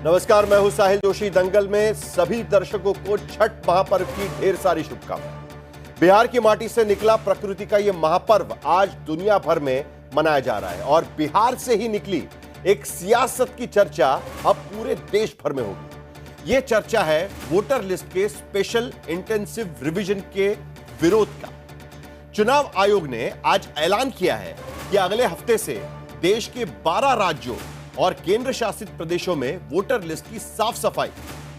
नमस्कार, मैं हूं साहिल जोशी। दंगल में सभी दर्शकों को छठ महापर्व की ढेर सारी शुभकामनाएं। बिहार की माटी से निकला प्रकृति का यह महापर्व आज दुनिया भर में मनाया जा रहा है और बिहार से ही निकली एक सियासत की चर्चा अब पूरे देश भर में होगी। यह चर्चा है वोटर लिस्ट के स्पेशल इंटेंसिव रिवीजन के विरोध का। चुनाव आयोग ने आज ऐलान किया है कि अगले हफ्ते से देश के 12 राज्यों और केंद्र शासित प्रदेशों में वोटर लिस्ट की साफ सफाई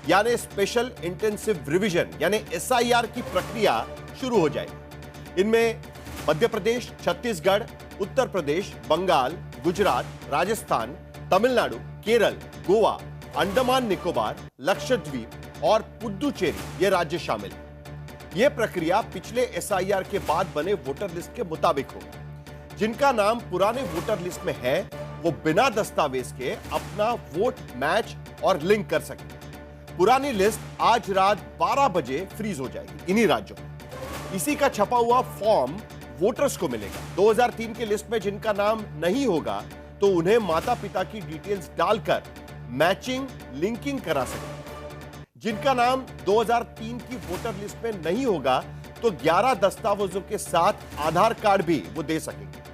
यानी स्पेशल इंटेंसिव रिवीजन यानी एसआईआर की प्रक्रिया शुरू हो जाएगी। इनमें मध्य प्रदेश, छत्तीसगढ़, उत्तर प्रदेश, बंगाल, गुजरात, राजस्थान, तमिलनाडु, केरल, गोवा, अंडमान निकोबार, लक्षद्वीप और पुडुचेरी ये राज्य शामिल हैं। यह प्रक्रिया पिछले एसआईआर के बाद बने वोटर लिस्ट के मुताबिक होगी। जिनका नाम पुराने वोटर लिस्ट में है वो बिना दस्तावेज के अपना वोट मैच और लिंक कर सके। पुरानी लिस्ट आज रात 12 बजे फ्रीज हो जाएगी इन्हीं राज्यों में। इसी का छपा हुआ फॉर्म वोटर्स को मिलेगा। 2003 की लिस्ट में जिनका नाम नहीं होगा तो उन्हें माता पिता की डिटेल्स डालकर मैचिंग लिंकिंग करा सके। जिनका नाम 2003 की वोटर लिस्ट में नहीं होगा तो 11 दस्तावेजों के साथ आधार कार्ड भी वो दे सकेंगे।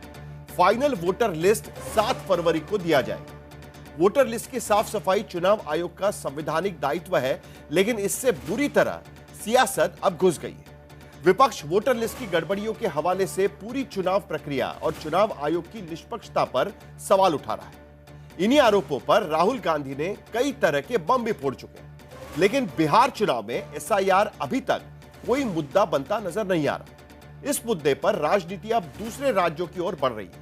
फाइनल वोटर लिस्ट 7 फरवरी को दिया जाएगा। वोटर लिस्ट की साफ सफाई चुनाव आयोग का संवैधानिक दायित्व है, लेकिन इससे बुरी तरह सियासत अब घुस गई है। विपक्ष वोटर लिस्ट की गड़बड़ियों के हवाले से पूरी चुनाव प्रक्रिया और चुनाव आयोग की निष्पक्षता पर सवाल उठा रहा है। इन्हीं आरोपों पर राहुल गांधी ने कई तरह के बम भी फोड़ चुके हैं, लेकिन बिहार चुनाव में एसआईआर अभी तक कोई मुद्दा बनता नजर नहीं आ रहा। इस मुद्दे पर राजनीति अब दूसरे राज्यों की ओर बढ़ रही है।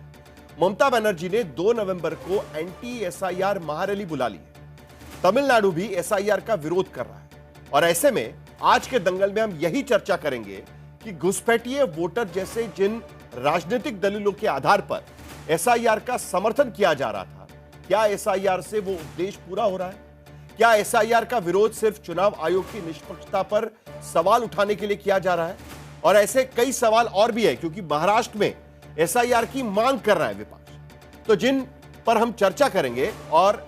ममता बनर्जी ने 2 नवंबर को एंटी एसआईआर महारैली बुला ली है। तमिलनाडु भी एसआईआर का विरोध कर रहा है और ऐसे में आज के दंगल में हम यही चर्चा करेंगे कि घुसपैठिए वोटर जैसे जिन राजनीतिक दलीलों के आधार पर एसआईआर का समर्थन किया जा रहा था, क्या एसआईआर से वो उद्देश्य पूरा हो रहा है? क्या एसआईआर का विरोध सिर्फ चुनाव आयोग की निष्पक्षता पर सवाल उठाने के लिए किया जा रहा है? और ऐसे कई सवाल और भी है, क्योंकि महाराष्ट्र में एसआईआर की मांग कर रहा है विपक्ष। तो जिन पर हम चर्चा करेंगे और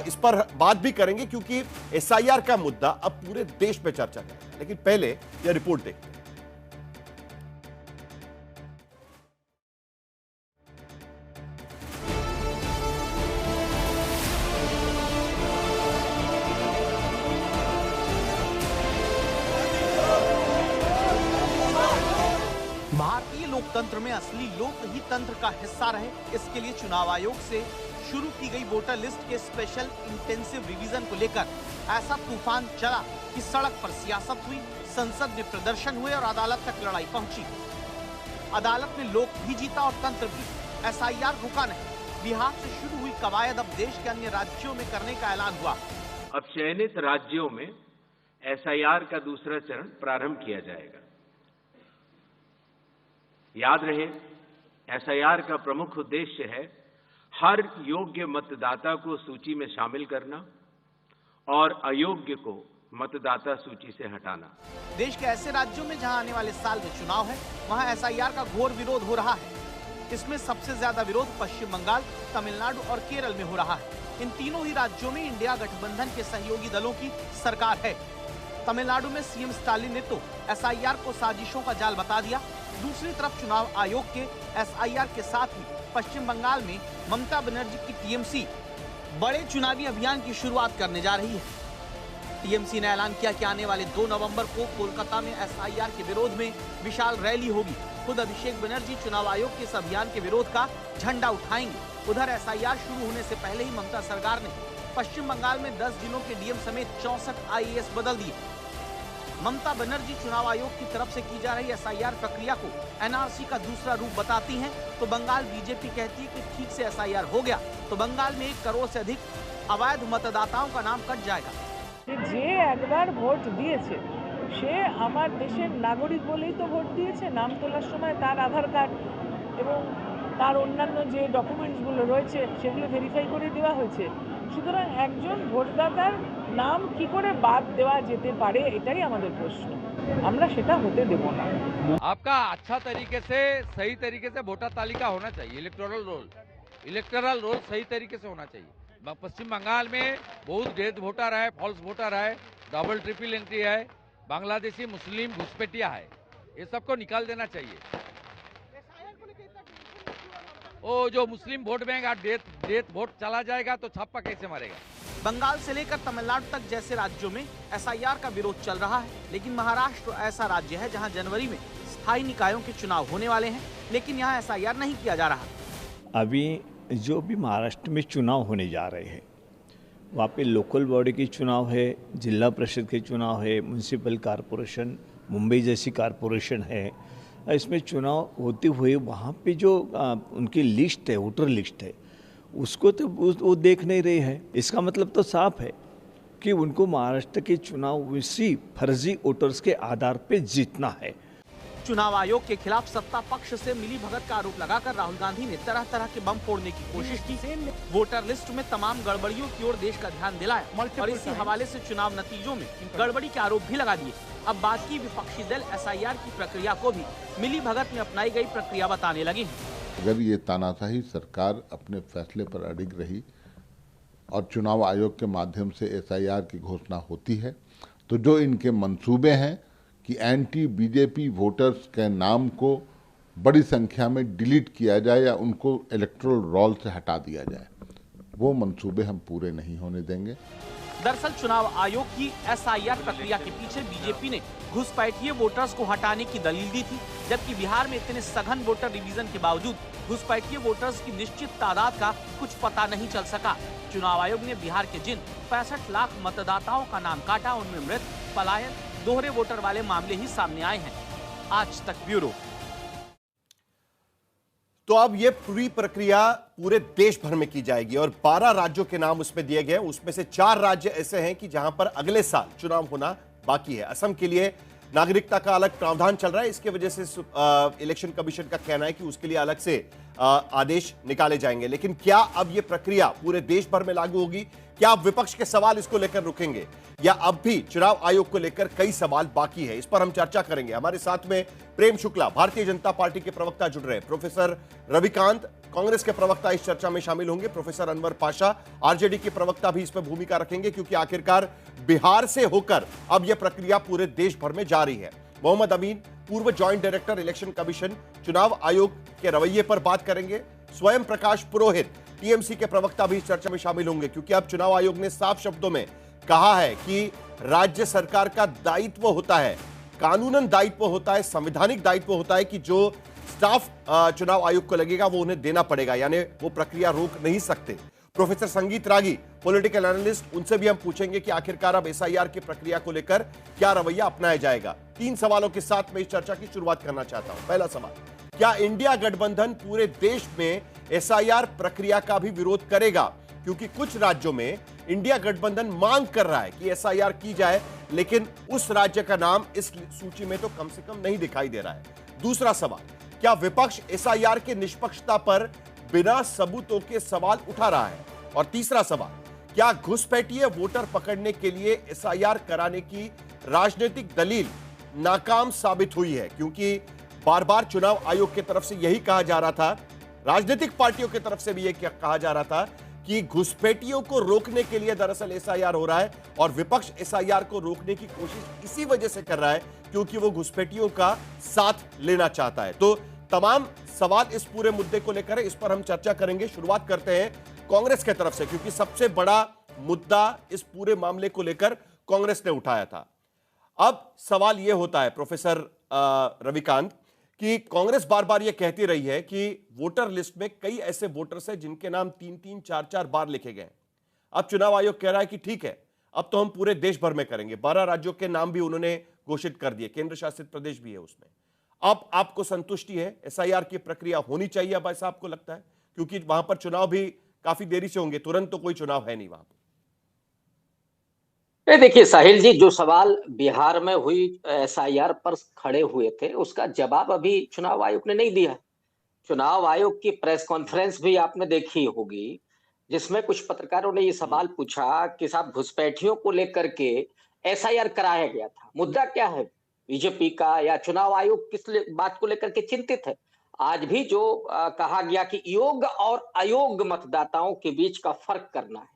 इस पर बात भी करेंगे, क्योंकि एसआईआर का मुद्दा अब पूरे देश में चर्चा करेगा। लेकिन पहले यह रिपोर्ट देखते हैं। भारतीय लोकतंत्र में असली लोक ही तंत्र का हिस्सा रहे, इसके लिए चुनाव आयोग से शुरू की गई वोटर लिस्ट के स्पेशल इंटेंसिव रिवीजन को लेकर ऐसा तूफान चला कि सड़क पर सियासत हुई, संसद में प्रदर्शन हुए और अदालत तक लड़ाई पहुंची। अदालत में लोक भी जीता और तंत्र भी। एसआईआर रुका नहीं। बिहार से शुरू हुई कवायद अब देश के अन्य राज्यों में करने का ऐलान हुआ। अब चयनित राज्यों में एसआईआर का दूसरा चरण प्रारंभ किया जाएगा। याद रहे, एसआईआर का प्रमुख उद्देश्य है हर योग्य मतदाता को सूची में शामिल करना और अयोग्य को मतदाता सूची से हटाना। देश के ऐसे राज्यों में जहां आने वाले साल में चुनाव है, वहां एसआईआर का घोर विरोध हो रहा है। इसमें सबसे ज्यादा विरोध पश्चिम बंगाल, तमिलनाडु और केरल में हो रहा है। इन तीनों ही राज्यों में इंडिया गठबंधन के सहयोगी दलों की सरकार है। तमिलनाडु में सीएम स्टालिन ने तो एसआईआर को साजिशों का जाल बता दिया। दूसरी तरफ चुनाव आयोग के एसआईआर के साथ ही पश्चिम बंगाल में ममता बनर्जी की टीएमसी बड़े चुनावी अभियान की शुरुआत करने जा रही है। टीएमसी ने ऐलान किया कि आने वाले 2 नवंबर को कोलकाता में एसआईआर के विरोध में विशाल रैली होगी। खुद अभिषेक बनर्जी चुनाव आयोग के इस अभियान के विरोध का झंडा उठाएंगे। उधर एसआईआर शुरू होने से पहले ही ममता सरकार ने पश्चिम बंगाल में 10 जिलों के डीएम समेत 64 आईएएस बदल दिए। ममता बनर्जी चुनाव आयोग की तरफ से की जा रही एसआईआर प्रक्रिया को एनआरसी का दूसरा रूप बताती हैं, तो बंगाल बीजेपी कहती है कि ठीक से एसआईआर हो गया तो बंगाल में 1 करोड़ से अधिक अवैध मतदाताओं का नाम कट जाएगा। যে একবার ভোট দিয়েছে সে আমার দেশের নাগরিক বলেই তো ভোট দিয়েছে। নাম তোলার সময় তার আধার কার্ড এবং তার অন্যান্য যে ডকুমেন্টসগুলো রয়েছে সেগুলো ভেরিফাই করে দেওয়া হয়েছে। সুতরাং একজন ভোটদাতার নাম কি করে বাদ দেওয়া যেতে পারে, এটাই আমাদের প্রশ্ন। আমরা সেটা হতে দেব না। आपका अच्छा तरीके से सही तरीके से वोटर तालिका होना चाहिए। इलेक्टोरल रोल सही तरीके से होना चाहिए। पश्चिम बंगाल में बहुत डेथ वोटर है, फॉल्स वोटर है, डबल ट्रिपल एंट्री है, बांग्लादेशी मुस्लिम घुसपैठिया है, ये सबको निकाल देना चाहिए। वो जो मुस्लिम वोट बैंक डेथ वोट चला जाएगा तो छापा कैसे मारेगा। बंगाल से लेकर तमिलनाडु तक जैसे राज्यों में एसआईआर का विरोध चल रहा है, लेकिन महाराष्ट्र ऐसा राज्य है जहां जनवरी में स्थायी निकायों के चुनाव होने वाले हैं, लेकिन यहां एसआईआर नहीं किया जा रहा। अभी जो भी महाराष्ट्र में चुनाव होने जा रहे हैं, वहाँ पे लोकल बॉडी के चुनाव है, जिला परिषद के चुनाव है, म्यूनसिपल कॉरपोरेशन, मुंबई जैसी कॉरपोरेशन है, इसमें चुनाव होते हुए वहाँ पे जो उनकी लिस्ट है, वोटर लिस्ट है, उसको तो वो देख नहीं रहे हैं। इसका मतलब तो साफ है कि उनको महाराष्ट्र के चुनाव इसी फर्जी वोटर्स के आधार पे जीतना है। चुनाव आयोग के खिलाफ सत्ता पक्ष से मिली भगत का आरोप लगाकर राहुल गांधी ने तरह तरह के बम फोड़ने की कोशिश की। वोटर लिस्ट में तमाम गड़बड़ियों की ओर देश का ध्यान दिलाया और इसी हवाले से चुनाव नतीजों में गड़बड़ी के आरोप भी लगा दिए। अब बाकी विपक्षी दल एसआईआर की प्रक्रिया को भी मिली भगत में अपनाई गई प्रक्रिया बताने लगे हैं। अगर ये तानाशाही सरकार अपने फैसले पर अडिग रही और चुनाव आयोग के माध्यम से एसआईआर की घोषणा होती है, तो जो इनके मंसूबे हैं कि एंटी बीजेपी वोटर्स के नाम को बड़ी संख्या में डिलीट किया जाए या उनको इलेक्टोरल रोल से हटा दिया जाए, वो मंसूबे हम पूरे नहीं होने देंगे। दरअसल चुनाव आयोग की एसआईआर प्रक्रिया के पीछे बीजेपी ने घुसपैठिए वोटर्स को हटाने की दलील दी थी, जबकि बिहार में इतने सघन वोटर रिवीजन के बावजूद घुसपैठिए वोटर्स की निश्चित तादाद का कुछ पता नहीं चल सका। चुनाव आयोग ने बिहार के जिन 65 लाख मतदाताओं का नाम काटा, उनमें मृत, पलायन, दोहरे वोटर वाले मामले ही सामने आए हैं। आज तक ब्यूरो। तो अब यह पूरी प्रक्रिया पूरे देश भर में की जाएगी और 12 राज्यों के नाम उसमें दिए गए। उसमें से 4 राज्य ऐसे हैं कि जहां पर अगले साल चुनाव होना बाकी है। असम के लिए नागरिकता का अलग प्रावधान चल रहा है, इसके वजह से इलेक्शन कमीशन का कहना है कि उसके लिए अलग से आदेश निकाले जाएंगे। लेकिन क्या अब यह प्रक्रिया पूरे देश भर में लागू होगी? क्या अब विपक्ष के सवाल इसको लेकर रुकेंगे या अब भी चुनाव आयोग को लेकर कई सवाल बाकी है? इस पर हम चर्चा करेंगे। हमारे साथ में प्रेम शुक्ला, भारतीय जनता पार्टी के प्रवक्ता जुड़ रहे हैं, प्रोफेसर रविकांत, कांग्रेस के प्रवक्ता इस चर्चा में शामिल होंगे, प्रोफेसर अनवर पाशा, आरजेडी के प्रवक्ता भी इसमें भूमिका रखेंगे, क्योंकि आखिरकार बिहार से होकर अब यह प्रक्रिया पूरे देश भर में जारी है। मोहम्मद अमीन, पूर्व ज्वाइंट डायरेक्टर इलेक्शन कमीशन, चुनाव आयोग के रवैये पर बात करेंगे। स्वयं प्रकाश पुरोहित, टीएमसी के प्रवक्ता भी इस चर्चा में शामिल होंगे, क्योंकि अब चुनाव आयोग ने साफ शब्दों में कहा है कि राज्य सरकार का दायित्व होता है, कानूनन दायित्व होता है, संवैधानिक दायित्व होता है कि जो स्टाफ चुनाव आयोग को लगेगा वो उन्हें देना पड़ेगा, यानी वो प्रक्रिया रोक नहीं सकते। प्रोफेसर संगीत रागी, पॉलिटिकल एनालिस्ट, उनसे भी हम पूछेंगे कि आखिरकार अब एसआईआर की प्रक्रिया को लेकर क्या रवैया अपनाया जाएगा। 3 सवालों के साथ मैं इस चर्चा की शुरुआत करना चाहता हूं। पहला सवाल, क्या इंडिया गठबंधन पूरे देश में एसआईआर प्रक्रिया का भी विरोध करेगा? क्योंकि कुछ राज्यों में इंडिया गठबंधन मांग कर रहा है कि एसआईआर की जाए, लेकिन उस राज्य का नाम इस सूची में तो कम से कम नहीं दिखाई दे रहा है। दूसरा सवाल, क्या विपक्ष एसआईआर के निष्पक्षता पर बिना सबूतों के सवाल उठा रहा है? और तीसरा सवाल, क्या घुसपैठिए वोटर पकड़ने के लिए एसआईआर कराने की राजनीतिक दलील नाकाम साबित हुई है? क्योंकि बार बार चुनाव आयोग की तरफ से यही कहा जा रहा था, राजनीतिक पार्टियों की तरफ से भी यह कहा जा रहा था कि घुसपैठियों को रोकने के लिए दरअसल एसआईआर हो रहा है, और विपक्ष एसआईआर को रोकने की कोशिश इसी वजह से कर रहा है क्योंकि वो घुसपैठियों का साथ लेना चाहता है। तो तमाम सवाल इस पूरे मुद्दे को लेकर है, इस पर हम चर्चा करेंगे। शुरुआत करते हैं कांग्रेस की तरफ से, क्योंकि सबसे बड़ा मुद्दा इस पूरे मामले को लेकर कांग्रेस ने उठाया था। अब सवाल यह होता है प्रोफेसर रविकांत कि कांग्रेस बार बार यह कहती रही है कि वोटर लिस्ट में कई ऐसे वोटर्स हैं जिनके नाम 3-3, 4-4 बार लिखे गए। अब चुनाव आयोग कह रहा है कि ठीक है, अब तो हम पूरे देश भर में करेंगे। 12 राज्यों के नाम भी उन्होंने घोषित कर दिए, केंद्र शासित प्रदेश भी है उसमें। अब आपको संतुष्टि है? एसआईआर की प्रक्रिया होनी चाहिए अब, ऐसा आपको लगता है? क्योंकि वहां पर चुनाव भी काफी देरी से होंगे, तुरंत तो कोई चुनाव है नहीं वहां पर। देखिए साहिल जी, जो सवाल बिहार में हुई एसआईआर पर खड़े हुए थे, उसका जवाब अभी चुनाव आयोग ने नहीं दिया। चुनाव आयोग की प्रेस कॉन्फ्रेंस भी आपने देखी होगी, जिसमें कुछ पत्रकारों ने ये सवाल पूछा कि साहब घुसपैठियों को लेकर के एसआईआर कराया गया था, मुद्दा क्या है? बीजेपी का या चुनाव आयोग किस बात को लेकर के चिंतित है? आज भी जो कहा गया कि योग्य और अयोग्य मतदाताओं के बीच का फर्क करना है,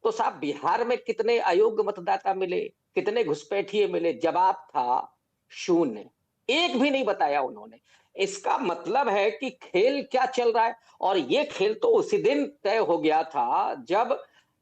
तो साहब बिहार में कितने अयोग्य मतदाता मिले, कितने घुसपैठिए मिले? जवाब था शून्य, एक भी नहीं बताया उन्होंने। इसका मतलब है कि खेल क्या चल रहा है, और ये खेल तो उसी दिन तय हो गया था जब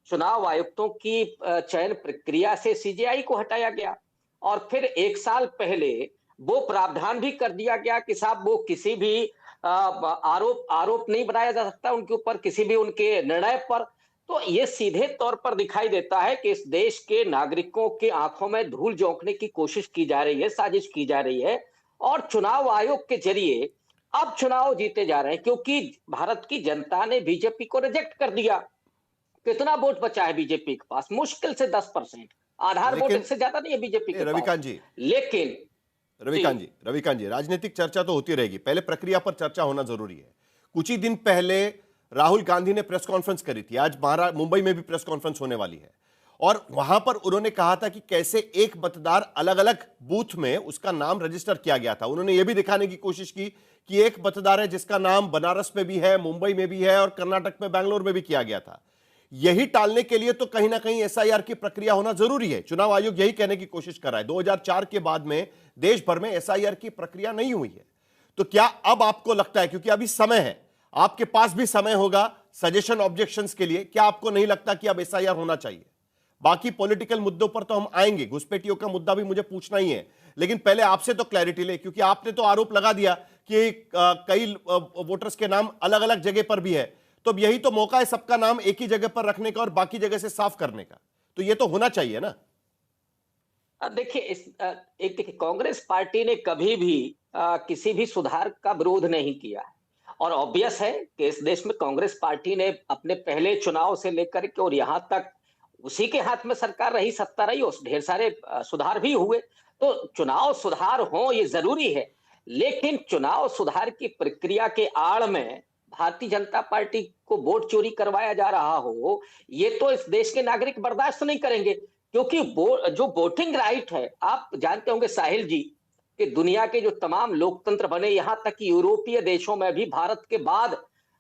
चुनाव आयुक्तों की चयन प्रक्रिया से सीजेआई को हटाया गया, और फिर 1 साल पहले वो प्रावधान भी कर दिया गया कि साहब वो किसी भी आरोप नहीं बनाया जा सकता उनके ऊपर, किसी भी उनके निर्णय पर। तो ये सीधे तौर पर दिखाई देता है कि इस देश के नागरिकों के आंखों में धूल झोंकने की कोशिश की जा रही है, साजिश की जा रही है, और चुनाव आयोग के जरिए अब चुनाव जीते जा रहे हैं, क्योंकि भारत की जनता ने बीजेपी को रिजेक्ट कर दिया। कितना वोट बचा है बीजेपी के पास? मुश्किल से 10%, आधार वोट इससे ज्यादा नहीं है बीजेपी के पास। रविकांत जी, लेकिन रविकांत जी, राजनीतिक चर्चा तो होती रहेगी, पहले प्रक्रिया पर चर्चा होना जरूरी है। कुछ ही दिन पहले राहुल गांधी ने प्रेस कॉन्फ्रेंस करी थी, आज मुंबई में भी प्रेस कॉन्फ्रेंस होने वाली है, और वहां पर उन्होंने कहा था कि कैसे एक मतदार अलग अलग बूथ में उसका नाम रजिस्टर किया गया था। उन्होंने यह भी दिखाने की कोशिश की कि एक मतदार है जिसका नाम बनारस में भी है, मुंबई में भी है, और कर्नाटक में, बैंगलोर में भी किया गया था। यही टालने के लिए तो कहीं ना कहीं एसआईआर की प्रक्रिया होना जरूरी है। चुनाव आयोग यही कहने की कोशिश कर रहा है। 2004 के बाद में देश भर में एसआईआर की प्रक्रिया नहीं हुई है, तो क्या अब आपको लगता है, क्योंकि अभी समय है, आपके पास भी समय होगा सजेशन ऑब्जेक्शंस के लिए, क्या आपको नहीं लगता कि अब एसआईआर होना चाहिए? बाकी पॉलिटिकल मुद्दों पर तो हम आएंगे, घुसपैठियों का मुद्दा भी मुझे पूछना ही है, लेकिन पहले आपसे तो क्लैरिटी ले, क्योंकि आपने तो आरोप लगा दिया कि कई वोटर्स के नाम अलग अलग जगह पर भी है, तो अब यही तो मौका है सबका नाम एक ही जगह पर रखने का और बाकी जगह से साफ करने का, तो ये तो होना चाहिए ना। देखिए, देखिए, कांग्रेस पार्टी ने कभी भी किसी भी सुधार का विरोध नहीं किया है, और ऑब्वियस है कि इस देश में कांग्रेस पार्टी ने अपने पहले चुनाव से लेकर के और यहां तक उसी के हाथ में सरकार रही, सत्ता रही, और ढेर सारे सुधार भी हुए। तो चुनाव सुधार हो ये जरूरी है, लेकिन चुनाव सुधार की प्रक्रिया के आड़ में भारतीय जनता पार्टी को वोट चोरी करवाया जा रहा हो, ये तो इस देश के नागरिक बर्दाश्त नहीं करेंगे। क्योंकि जो वोटिंग राइट है, आप जानते होंगे साहिल जी, कि दुनिया के जो तमाम लोकतंत्र बने, यहां तक कि यूरोपीय देशों में भी भारत के बाद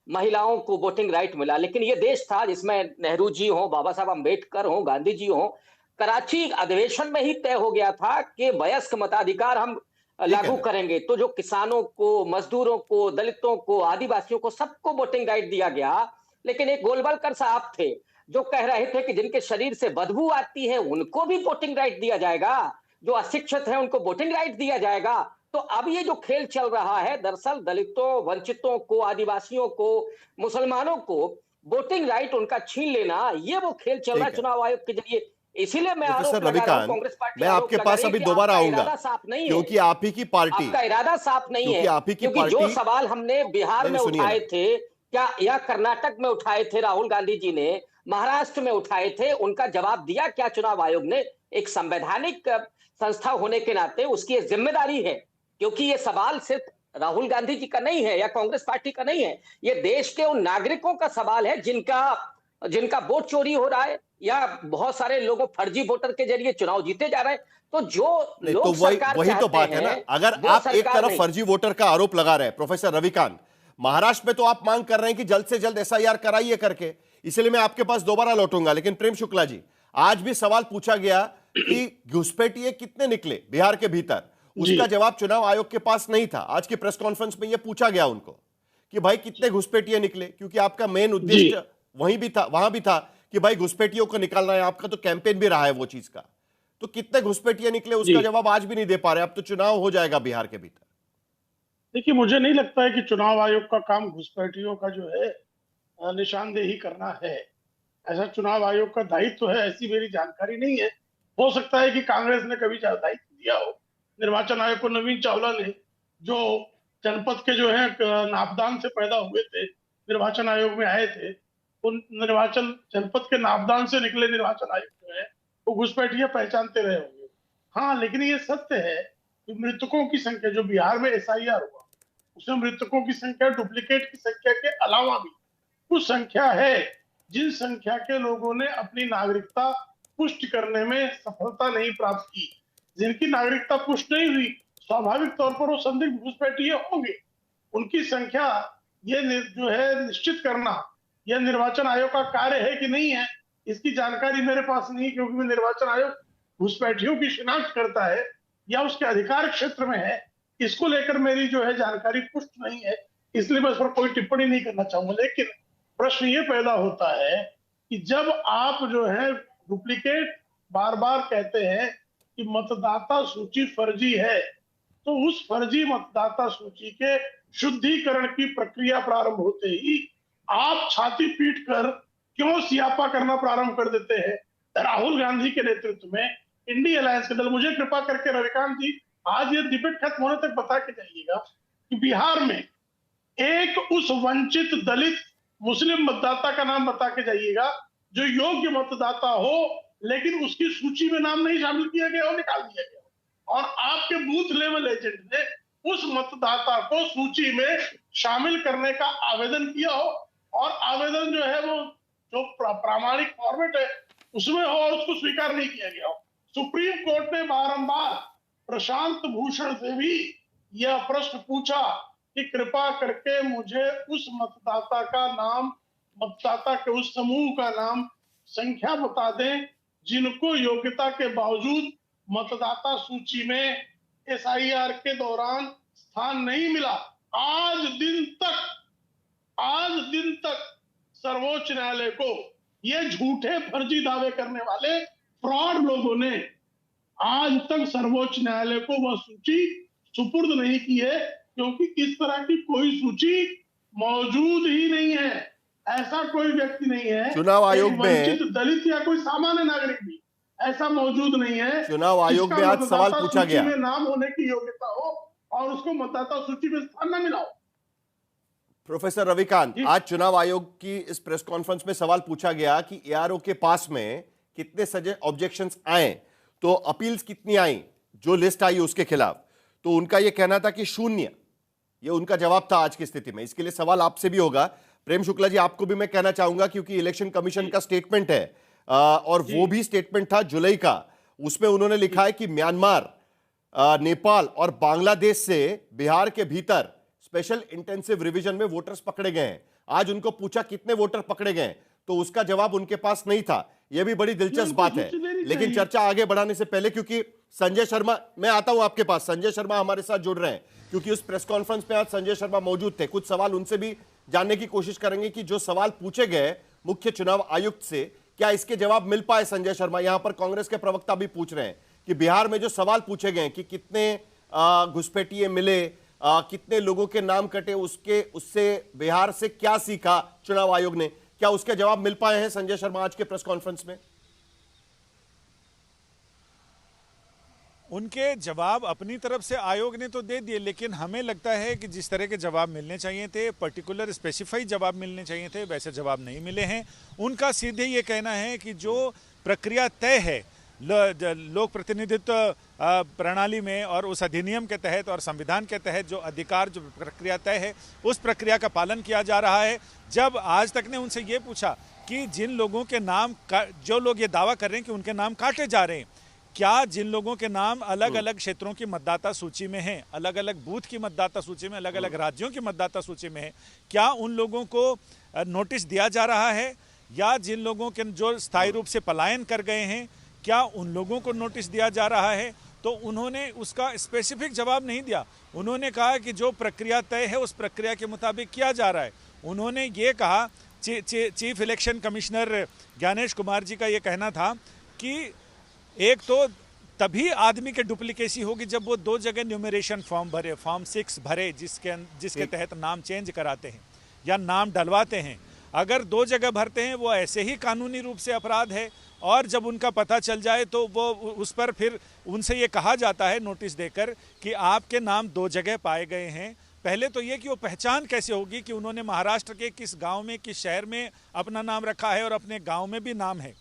महिलाओं को वोटिंग राइट मिला, लेकिन ये देश था जिसमें नेहरू जी हो, बाबा साहब अंबेडकर हो, गांधी जी हो, कराची अधिवेशन में ही तय हो गया था कि वयस्क मताधिकार हम लागू करेंगे। तो जो किसानों को, मजदूरों को, दलितों को, आदिवासियों को, सबको वोटिंग राइट दिया गया। लेकिन एक गोलवलकर साहब थे जो कह रहे थे कि जिनके शरीर से बदबू आती है उनको भी वोटिंग राइट दिया जाएगा, जो अशिक्षित है उनको वोटिंग राइट दिया जाएगा। तो अब ये जो खेल चल रहा है, दरअसल दलितों, वंचितों को, आदिवासियों को, मुसलमानों को वोटिंग राइट उनका छीन लेना, ये वो खेल चल रहा है चुनाव आयोग के जरिए। इसीलिए मैं आरोप लगा रहा हूं, कांग्रेस पार्टी मैं आपके पास अभी दोबारा आऊंगा, क्योंकि आप ही की पार्टी, आपका इरादा साफ नहीं है, क्योंकि जो सवाल हमने बिहार में उठाए थे क्या, या कर्नाटक में उठाए थे, राहुल गांधी जी ने महाराष्ट्र में उठाए थे, उनका जवाब दिया क्या चुनाव आयोग ने? एक संवैधानिक संस्था होने के नाते उसकी जिम्मेदारी है, क्योंकि ये सवाल सिर्फ राहुल गांधी जी का नहीं है या कांग्रेस पार्टी का नहीं है, ये देश के उन नागरिकों का सवाल है जिनका वोट चोरी हो रहा है, या बहुत सारे लोगों फर्जी वोटर के जरिए चुनाव जीते जा रहे हैं। तो जो लोग तो वही तो बात है ना। अगर आप एक तरफ फर्जी वोटर का आरोप लगा रहे हैं प्रोफेसर रविकांत, महाराष्ट्र में तो आप मांग कर रहे हैं कि जल्द से जल्द एसआईआर कराइए करके, इसलिए मैं आपके पास दोबारा लौटूंगा। लेकिन प्रेम शुक्ला जी, आज भी सवाल पूछा गया कि घुसपैठिए कितने निकले बिहार के भीतर, उसका जवाब चुनाव आयोग के पास नहीं था। आज की प्रेस कॉन्फ्रेंस में यह पूछा गया उनको कि भाई कितने घुसपैठिए निकले, क्योंकि आपका मेन उद्देश्य वहीं भी था, वहां भी था कि भाई घुसपैठियों को निकालना है, आपका तो कैंपेन भी रहा है वो चीज का। तो कितने घुसपैठिए निकले उसका जवाब आज भी नहीं दे पा रहे। अब तो चुनाव हो जाएगा बिहार के भीतर। देखिए, मुझे नहीं लगता है कि चुनाव आयोग का काम घुसपैठियों का जो है निशानदेही करना है। ऐसा चुनाव आयोग का दायित्व है, ऐसी मेरी जानकारी नहीं है। हो सकता है कि कांग्रेस ने कभी दायित्व दिया हो निर्वाचन आयोग को। नवीन चावला ने, जो जनपद के जो है नापदान से पैदा हुए थे, निर्वाचन आयोग में आए थे, उन निर्वाचन जनपद के नापदान से निकले निर्वाचन आयोग जो है वो घुसपैठिया पहचानते रहे होंगे। हाँ, लेकिन ये सत्य है कि मृतकों की संख्या, जो बिहार में एसआईआर हुआ उसमें मृतकों की संख्या डुप्लीकेट की संख्या के अलावा भी कुछ संख्या है जिन संख्या के लोगों ने अपनी नागरिकता पुष्ट करने में सफलता नहीं प्राप्त की। जिनकी नागरिकता पुष्ट नहीं हुई, स्वाभाविक तौर पर वो संदिग्ध घुसपैठिए होंगे। उनकी संख्या ये जो है निश्चित करना यह निर्वाचन आयोग का कार्य है कि नहीं है, इसकी जानकारी मेरे पास नहीं, क्योंकि मैं निर्वाचन आयोग घुसपैठियों की शिनाख्त करता है या उसके अधिकार क्षेत्र में है, इसको लेकर मेरी जो है जानकारी पुष्ट नहीं है, इसलिए मैं इस पर कोई टिप्पणी नहीं करना चाहूंगा। लेकिन प्रश्न ये पैदा होता है कि जब आप जो है डुप्लीकेट बार बार कहते हैं कि मतदाता सूची फर्जी है, तो उस फर्जी मतदाता सूची के शुद्धिकरण की प्रक्रिया प्रारंभ होते ही आप छाती पीट कर क्यों सियापा करना प्रारंभ कर देते हैं? राहुल गांधी के नेतृत्व में इंडिया अलायंस के दल, मुझे कृपा करके रविकांत जी आज ये डिबेट खत्म होने तक बता के जाइएगा कि बिहार में एक उस वंचित दलित मुस्लिम मतदाता का नाम बता के जाइएगा जो योग्य मतदाता हो लेकिन उसकी सूची में नाम नहीं शामिल किया गया और निकाल दिया गया, और आपके बूथ लेवल एजेंट ने उस मतदाता को सूची में शामिल करने का आवेदन किया हो और आवेदन जो है वो जो प्रामाणिक फॉर्मेट है उसमें हो और उसको स्वीकार नहीं किया गया हो। सुप्रीम कोर्ट ने बारंबार प्रशांत भूषण से भी यह प्रश्न पूछा कि कृपा करके मुझे उस मतदाता का नाम, मतदाता के उस समूह का नाम, संख्या बता दें जिनको योग्यता के बावजूद मतदाता सूची में एसआईआर के दौरान स्थान नहीं मिला। आज दिन तक सर्वोच्च न्यायालय को ये झूठे फर्जी दावे करने वाले फ्रॉड लोगों ने आज तक सर्वोच्च न्यायालय को वह सूची सुपुर्द नहीं की है, क्योंकि इस तरह की कोई सूची मौजूद ही नहीं है। ऐसा कोई व्यक्ति नहीं है, चुनाव आयोग में वंचित दलित या कोई सामान्य नागरिक भी ऐसा मौजूद नहीं है। चुनाव आयोग में आज सवाल पूछा गया, में नाम होने की योग्यता हो और उसको मतदाता सूची में स्थान न मिला हो। प्रोफेसर रविकांत, आज चुनाव आयोग की इस प्रेस कॉन्फ्रेंस में सवाल पूछा गया कि एआरओ के पास में कितने सजे ऑब्जेक्शंस आए, तो अपील्स कितनी आई जो लिस्ट आई उसके खिलाफ, तो उनका यह कहना था कि 0। यह उनका जवाब था आज की स्थिति में। इसके लिए सवाल आपसे भी होगा। प्रेम शुक्ला जी, आपको भी मैं कहना चाहूंगा क्योंकि इलेक्शन कमीशन का स्टेटमेंट है और वो भी स्टेटमेंट था जुलाई का, उसमें उन्होंने लिखा है कि म्यांमार, नेपाल और बांग्लादेश से बिहार के भीतर स्पेशल इंटेंसिव रिवीजन में वोटर्स पकड़े गए हैं। आज उनको पूछा कितने वोटर पकड़े गए, तो उसका जवाब उनके पास नहीं था। यह भी बड़ी दिलचस्प बात है। लेकिन चर्चा आगे बढ़ाने से पहले, क्योंकि संजय शर्मा, मैं आता हूं आपके पास, संजय शर्मा हमारे साथ जुड़ रहे हैं क्योंकि उस प्रेस कॉन्फ्रेंस में आज संजय शर्मा मौजूद थे। कुछ सवाल उनसे भी जानने की कोशिश करेंगे कि जो सवाल पूछे गए मुख्य चुनाव आयुक्त से, क्या इसके जवाब मिल पाए। संजय शर्मा, यहां पर कांग्रेस के प्रवक्ता भी पूछ रहे हैं कि बिहार में जो सवाल पूछे गए कि कितने घुसपैठिए मिले, कितने लोगों के नाम कटे, उससे बिहार से क्या सीखा चुनाव आयोग ने, क्या उसके जवाब मिल पाए हैं संजय शर्मा आज के प्रेस कॉन्फ्रेंस में? उनके जवाब अपनी तरफ से आयोग ने तो दे दिए, लेकिन हमें लगता है कि जिस तरह के जवाब मिलने चाहिए थे, पर्टिकुलर स्पेसिफाइड जवाब मिलने चाहिए थे, वैसे जवाब नहीं मिले हैं। उनका सीधे ये कहना है कि जो प्रक्रिया तय है लोक प्रतिनिधित्व प्रणाली में और उस अधिनियम के तहत और संविधान के तहत जो अधिकार, जो प्रक्रिया तय है, उस प्रक्रिया का पालन किया जा रहा है। जब आज तक ने उनसे ये पूछा कि जिन लोगों के नाम, जो लोग ये दावा कर रहे हैं कि उनके नाम काटे जा रहे हैं, क्या जिन लोगों के नाम अलग अलग क्षेत्रों की मतदाता सूची में हैं, अलग अलग बूथ की मतदाता सूची में, अलग अलग राज्यों की मतदाता सूची में है, क्या उन लोगों को नोटिस दिया जा रहा है, या जिन लोगों के जो स्थायी रूप से पलायन कर गए हैं, क्या उन लोगों को नोटिस दिया जा रहा है? तो उन्होंने उसका स्पेसिफिक जवाब नहीं दिया। उन्होंने कहा कि जो प्रक्रिया तय है उस प्रक्रिया के मुताबिक किया जा रहा है। उन्होंने ये कहा, chief election commissioner Gyanesh Kumar ji का ये कहना था कि एक तो तभी आदमी के डुप्लीकेसी होगी जब वो 2 जगह न्यूमरेशन फॉर्म भरे, फॉर्म 6 भरे, जिसके तहत नाम चेंज कराते हैं या नाम डलवाते हैं। अगर 2 जगह भरते हैं वो ऐसे ही कानूनी रूप से अपराध है, और जब उनका पता चल जाए तो वो उस पर फिर उनसे ये कहा जाता है नोटिस देकर कि आपके नाम 2 जगह पाए गए हैं। पहले तो ये कि वो पहचान कैसे होगी कि उन्होंने महाराष्ट्र के किस गांव में, किस शहर में अपना नाम रखा है और अपने गांव में भी नाम है।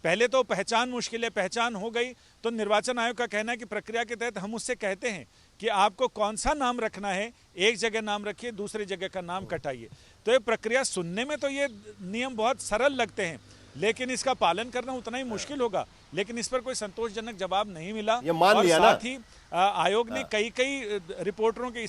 पहले तो पहचान मुश्किल है, पहचान हो गई तो निर्वाचन आयोग का कहना है कि प्रक्रिया के तहत हम उससे कहते हैं कि आपको कौन सा नाम रखना है, एक जगह नाम रखिए, दूसरी जगह का नाम कटाइए। तो ये प्रक्रिया सुनने में तो ये नियम बहुत सरल लगते हैं, लेकिन इसका पालन करना उतना ही मुश्किल होगा। लेकिन इस पर कोई संतोषजनक जवाब नहीं मिला। ये मान और लिया ना। साथ ही आयोग ने कई रिपोर्टरों के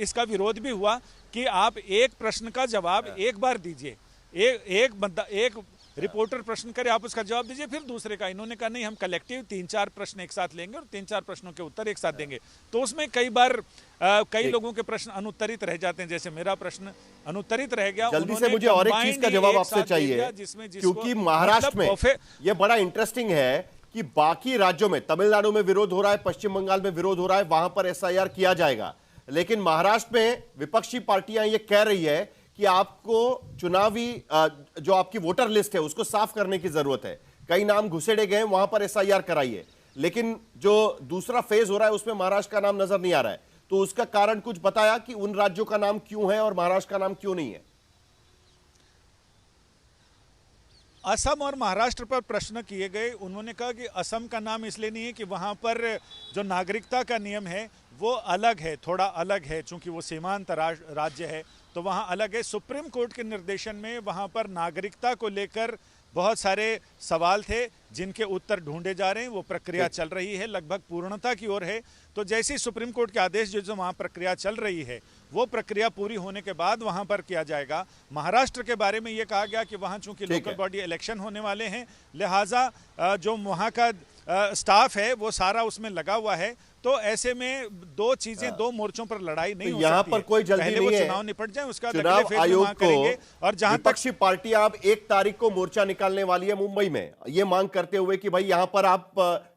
इसका विरोध भी हुआ कि आप एक प्रश्न का जवाब एक बार दीजिए, एक रिपोर्टर प्रश्न करे, आप उसका जवाब दीजिए, फिर दूसरे का। इन्होंने कहा नहीं, हम कलेक्टिव 3-4 प्रश्न एक साथ लेंगे और 3-4 प्रश्नों के उत्तर एक साथ देंगे। तो उसमें कई बार कई लोगों के प्रश्न अनुत्तरित रह जाते हैं, जैसे मेरा प्रश्न अनुत्तरित रह गया। जल्दी से मुझे और एक चीज का जवाब आपसे चाहिए, क्योंकि महाराष्ट्र में यह बड़ा इंटरेस्टिंग है कि बाकी राज्यों में, तमिलनाडु में विरोध हो रहा है, पश्चिम बंगाल में विरोध हो रहा है, वहां पर एसआईआर किया जाएगा, लेकिन महाराष्ट्र में विपक्षी पार्टियां ये कह रही है कि आपको चुनावी जो आपकी वोटर लिस्ट है उसको साफ करने की जरूरत है। कई नाम घुसेड़े गए, वहां पर एसआईआर कराइए, लेकिन जो दूसरा फेज हो रहा है उसमें महाराष्ट्र का नाम नजर नहीं आ रहा है। तो उसका कारण कुछ बताया कि उन राज्यों का नाम क्यों है और महाराष्ट्र का नाम क्यों नहीं है? असम और महाराष्ट्र पर प्रश्न किए गए। उन्होंने कहा कि असम का नाम इसलिए नहीं है कि वहां पर जो नागरिकता का नियम है वो अलग है, थोड़ा अलग है, चूंकि वो सीमांत राज्य है तो वहां अलग है। सुप्रीम कोर्ट के निर्देशन में वहां पर नागरिकता को लेकर बहुत सारे सवाल थे जिनके उत्तर ढूंढे जा रहे हैं। वो प्रक्रिया चल रही है, लगभग पूर्णता की ओर है। तो जैसे ही सुप्रीम कोर्ट के आदेश जो वहाँ प्रक्रिया चल रही है, वो प्रक्रिया पूरी होने के बाद वहाँ पर किया जाएगा। महाराष्ट्र के बारे में ये कहा गया कि वहाँ चूंकि लोकल बॉडी इलेक्शन होने वाले हैं, लिहाजा जो वहाँ का स्टाफ है वो सारा उसमें लगा हुआ है। तो ऐसे में दो चीजें, दो मोर्चों पर लड़ाई नहीं हो सकती। यहाँ पर कोई जल्दी नहीं है, चुनाव निपट जाए उसका चुनाव आयोग को। और जहां विपक्षी पार्टी अब 1 तारीख को मोर्चा निकालने वाली है मुंबई में, ये मांग करते हुए कि भाई यहां पर आप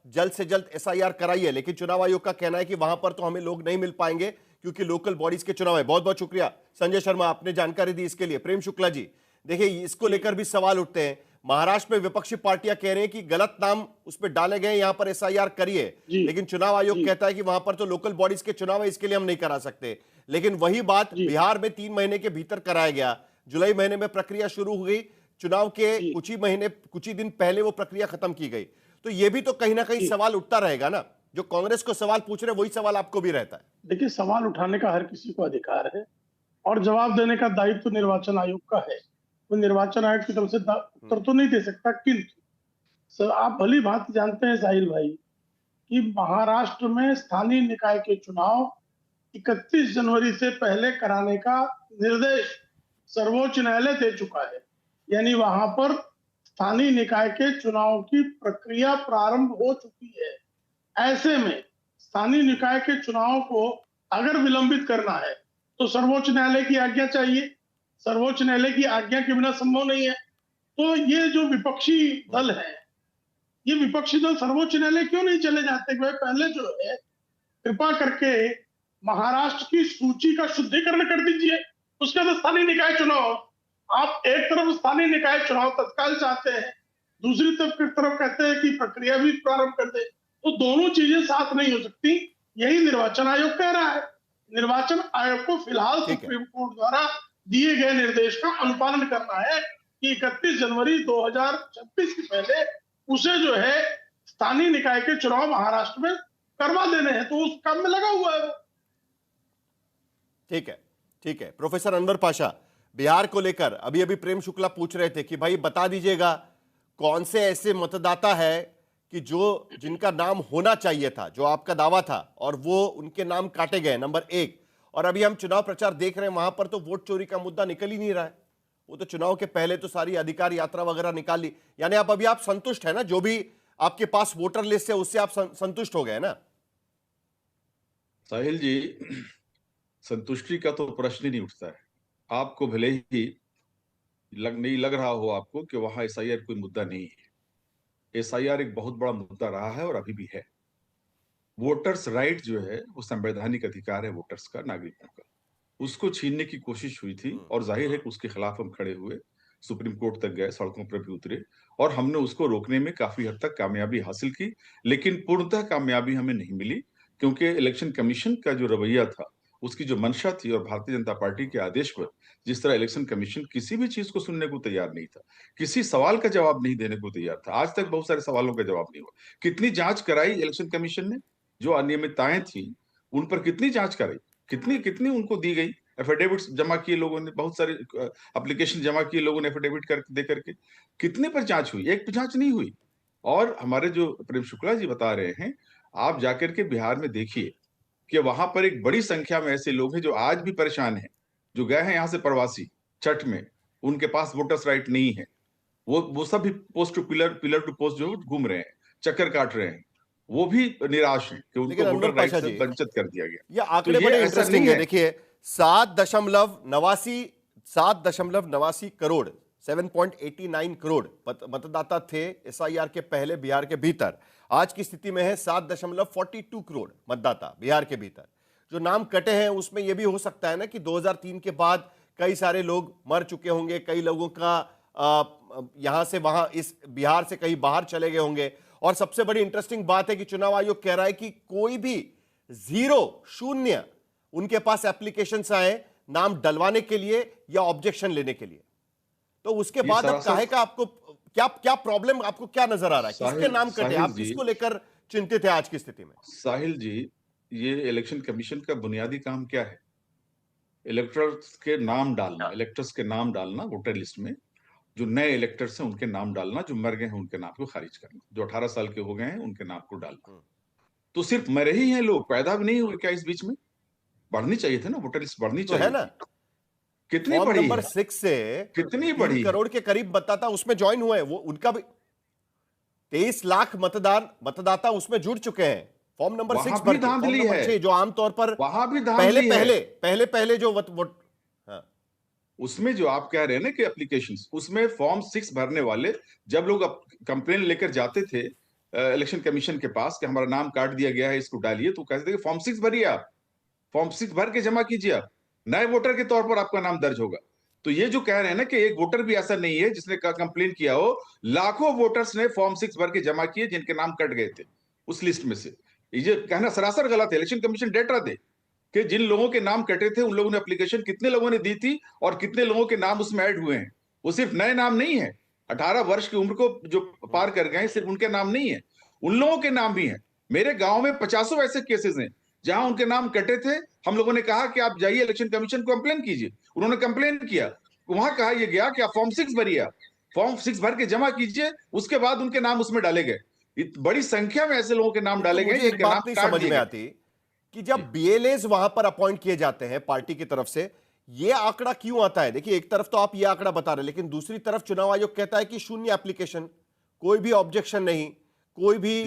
जल्द से जल्द एसआईआर कराइए, लेकिन चुनाव आयोग का कहना है कि वहां पर तो हमें लोग नहीं मिल पाएंगे क्योंकि लोकल बॉडीज के चुनाव है। बहुत बहुत शुक्रिया संजय शर्मा, आपने जानकारी दी इसके लिए। प्रेम शुक्ला जी, देखिए इसको लेकर भी सवाल उठते हैं। महाराष्ट्र में विपक्षी पार्टियां कह रहे हैं कि गलत नाम उस पर डाले गए, यहां पर एसआईआर करिए, लेकिन चुनाव आयोग कहता है कि वहां पर तो लोकल बॉडीज के चुनाव है, इसके लिए हम नहीं करा सकते। लेकिन वही बात बिहार में 3 महीने के भीतर कराया गया। जुलाई महीने में प्रक्रिया शुरू हो गई, चुनाव के कुछ ही दिन पहले वो प्रक्रिया खत्म की गई। तो ये भी तो कहीं ना कहीं सवाल उठता रहेगा ना, जो कांग्रेस को सवाल पूछ रहे वही सवाल आपको भी रहता है। देखिए, सवाल उठाने का हर किसी को अधिकार है और जवाब देने का दायित्व निर्वाचन आयोग का है। वो निर्वाचन आयोग की तरफ से उत्तर तो नहीं दे सकता, किंतु आप भली भांति जानते हैं साहिल भाई कि महाराष्ट्र में स्थानीय निकाय के चुनाव 31 जनवरी से पहले कराने का निर्देश सर्वोच्च न्यायालय दे चुका है। यानी वहां पर स्थानीय निकाय के चुनाव की प्रक्रिया प्रारंभ हो चुकी है। ऐसे में स्थानीय निकाय के चुनाव को अगर विलंबित करना है तो सर्वोच्च न्यायालय की आज्ञा चाहिए। सर्वोच्च न्यायालय की आज्ञा के बिना संभव नहीं है। तो ये जो विपक्षी दल है, ये विपक्षी दल सर्वोच्च न्यायालय क्यों नहीं चले जाते? पहले जो है कृपा करके महाराष्ट्र की सूची का शुद्धिकरण कर दीजिए, उसके बाद स्थानीय निकाय चुनाव। आप एक तरफ स्थानीय निकाय चुनाव तत्काल चाहते हैं, दूसरी तरफ कहते हैं कि प्रक्रिया भी प्रारंभ कर दे, तो दोनों चीजें साथ नहीं हो सकती। यही निर्वाचन आयोग कह रहा है। निर्वाचन आयोग को फिलहाल सुप्रीम कोर्ट द्वारा दिए गए निर्देश का अनुपालन करना है कि 31 जनवरी 2026 के पहले उसे जो है स्थानीय निकाय के चुनाव महाराष्ट्र में करवा देने हैं, तो उस काम में लगा हुआ है। ठीक है। प्रोफेसर अनवर पाशा, बिहार को लेकर अभी प्रेम शुक्ला पूछ रहे थे कि भाई बता दीजिएगा कौन से ऐसे मतदाता है कि जिनका नाम होना चाहिए था, जो आपका दावा था, और वो उनके नाम काटे गए, नंबर 1। और अभी हम चुनाव प्रचार देख रहे हैं, वहां पर तो वोट चोरी का मुद्दा निकल ही नहीं रहा है। वो तो चुनाव के पहले तो सारी अधिकार यात्रा वगैरह निकाल ली। यानी आप संतुष्ट है ना, जो भी आपके पास वोटर लिस्ट है उससे आप संतुष्ट हो गए ना? साहिल जी, संतुष्टि का तो प्रश्न ही नहीं उठता है। आपको भले ही नहीं लग रहा हो आपको कि वहां एसआईआर कोई मुद्दा नहीं है। एसआईआर एक बहुत बड़ा मुद्दा रहा है और अभी भी है। वोटर्स राइट जो है वो संवैधानिक अधिकार है वोटर्स का, नागरिकों का। उसको छीनने की कोशिश हुई थी और जाहिर है कि उसके खिलाफ हम खड़े हुए, सुप्रीम कोर्ट तक गए, सड़कों पर भी उतरे और हमने उसको रोकने में काफी हद तक कामयाबी हासिल की। लेकिन पूर्णतः कामयाबी हमें नहीं मिली क्योंकि इलेक्शन कमीशन का जो रवैया था, उसकी जो मंशा थी और भारतीय जनता पार्टी के आदेश पर जिस तरह इलेक्शन कमीशन किसी भी चीज को सुनने को तैयार नहीं था, किसी सवाल का जवाब नहीं देने को तैयार था। आज तक बहुत सारे सवालों का जवाब नहीं हुआ। कितनी जांच कराई इलेक्शन कमीशन ने, जो अनियमितताएं थी उन पर कितनी जांच कराई, कितनी उनको दी गई, एफिडेविट्स जमा किए लोगों ने, बहुत सारे एप्लीकेशन जमा किए लोगों ने एफिडेविट कर दे करके। कितने पर जांच हुई? एक पर जांच नहीं हुई। और हमारे जो प्रेम शुक्ला जी बता रहे हैं, आप जाकर के बिहार में देखिए कि वहां पर एक बड़ी संख्या में ऐसे लोग हैं जो आज भी परेशान हैं, जो गए हैं यहां से प्रवासी छठ में, उनके पास वोटर्स राइट नहीं है। वो सब भी post to pillar to post जो घूम रहे हैं, चक्कर काट रहे हैं, वो भी निराश हैं कि उनको अनवर वोटर राइट पाशा से जी, वंचित कर दिया गया। ये आंकड़े तो बड़े ऐसा इंटरेस्टिंग नहीं है। है। देखिए 7.89 करोड़ 7.89 करोड़ मतदाता थे एसआईआर के पहले बिहार के भीतर। आज की स्थिति में है 7.42 करोड़ मतदाता बिहार के भीतर। जो नाम कटे हैं उसमें यह भी हो सकता है ना कि 2003 के बाद कई सारे लोग मर चुके होंगे, कई लोगों का यहां से वहां इस बिहार से कहीं बाहर चले गए होंगे। और सबसे बड़ी इंटरेस्टिंग बात है कि चुनाव आयोग कह रहा है कि कोई भी शून्य उनके पास एप्लीकेशंस आए नाम डलवाने के लिए या ऑब्जेक्शन लेने के लिए। तो उसके बाद अब काहे का आपको क्या प्रॉब्लम, आपको क्या नजर आ रहा है? किसके नाम कटे? आप किसको लेकर चिंतित है आज की स्थिति में? साहिल जी, ये इलेक्शन कमीशन का बुनियादी काम क्या है? इलेक्टर्स के नाम डालना वोटर लिस्ट में, जो नए इलेक्टर्स हैं उनके नाम डालना, जो मर गए हैं उनके नाम को खारिज करना, जो 18 साल के हो गए हैं उनके नाम को डालना। तो सिर्फ मरे ही हैं लोग, पैदा भी नहीं हुए क्या इस बीच में? बढ़नी चाहिए थे ना, वोटर लिस्ट बढ़नी चाहिए, है ना? कितनी फॉर्म बड़ी नंबर है? 6 से कितनी 3 बड़ी करोड़ के करीब मतदाता उसमें ज्वाइन हुए हैं। वो उनका भी 23 लाख मतदाता उसमें जुड़ चुके हैं। फॉर्म नंबर 6 भर के, फॉर्म नंबर 6 जो आमतौर पर वहां भी पहले जो वोट, उसमें जो आप कह रहे हैं ना कि एप्लीकेशंस, उसमें फॉर्म 6 भरने वाले जब लोग कंप्लेन लेकर जाते थे इलेक्शन कमीशन के पास कि हमारा नाम काट दिया गया है, इसको डालिए, तो कहते थे फॉर्म 6 भरिए, आप फॉर्म 6 भर के जमा कीजिए, आप नए वोटर के तौर पर आपका नाम दर्ज होगा। तो ये जो कह रहे हैं ना कि एक वोटर भी ऐसा नहीं है जिसने कंप्लेन किया हो, लाखों वोटर्स ने फॉर्म 6 भर के जमा किए जिनके नाम कट गए थे उस लिस्ट में से। ये कहना सरासर गलत है। इलेक्शन कमीशन डेटा दे कि जिन लोगों के नाम कटे थे उन लोगों ने एप्लीकेशन कितने लोगों ने दी थी और कितने लोगों के नाम उसमें ऐड हुए हैं। वो सिर्फ नए नाम नहीं है, 18 वर्ष की उम्र को जो पार कर गए सिर्फ उनके नाम नहीं है, उन लोगों के नाम भी हैं। मेरे गांव में 50 ऐसे केसेस हैं जहां उनके नाम कटे थे। हम लोगों ने कहा कि आप जाइए इलेक्शन कमीशन को कंप्लेन कीजिए, उन्होंने कंप्लेन किया, वहां कहा यह गया कि आप फॉर्म 6 भरिए, फॉर्म 6 भर के जमा कीजिए, उसके बाद उनके नाम उसमें डाले गए। बड़ी संख्या में ऐसे लोगों के नाम डाले गए जिनके नाम नहीं समझ में आती कि जब बीएलएस वहां पर अपॉइंट किए जाते हैं पार्टी की तरफ से, यह आंकड़ा क्यों आता है? देखिए एक तरफ तो आप यह आंकड़ा बता रहे हैं, लेकिन दूसरी तरफ चुनाव आयोग कहता है कि शून्य एप्लीकेशन, कोई भी ऑब्जेक्शन नहीं, कोई भी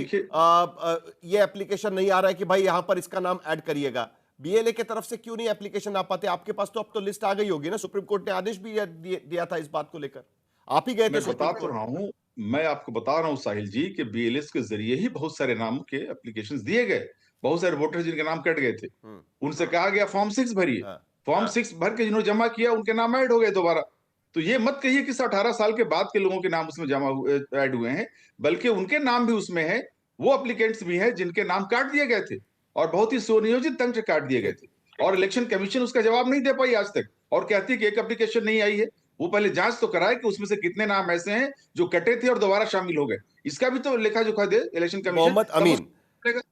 ये एप्लीकेशन नहीं आ रहा है कि भाई यहां पर इसका नाम ऐड करिएगा। बीएलए की तरफ से क्यों नहीं एप्लीकेशन आ पाते? आपके पास तो अब तो लिस्ट आ गई होगी ना, सुप्रीम कोर्ट ने आदेश भी दिया था इस बात को लेकर, आप ही गए थे। बता तो रहा हूं, मैं आपको बता रहा हूं साहिल जी कि बीएलएस के जरिए ही बहुत सारे नामों के एप्लीकेशंस दिए गए। बहुत सारे वोटर जिनके नाम कट गए थे उनसे कहा गया फॉर्म 6 भरिए, फॉर्म 6 भर के जिन्होंने जमा किया उनके नाम ऐड हो गए दोबारा। तो ये मत कहिए कि 18 साल के बाद के लोगों के नाम उसमें जमा ऐड हुए हैं, बल्कि उनके नाम भी उसमें है, वो एप्लीकेंट्स भी हैं जिनके नाम काट दिए गए थे और बहुत ही सुनियोजित ढंग से काट दिए गए थे। और इलेक्शन कमीशन उसका जवाब नहीं दे पाई आज तक और कहती है कि एक एप्लीकेशन नहीं आई है। वो पहले जांच तो कराए कि उसमें से कितने नाम ऐसे हैं जो कटे थे और दोबारा शामिल हो गए, इसका भी तो लेखा जोखा दे इलेक्शन कमीशन। मोहम्मद अमीन,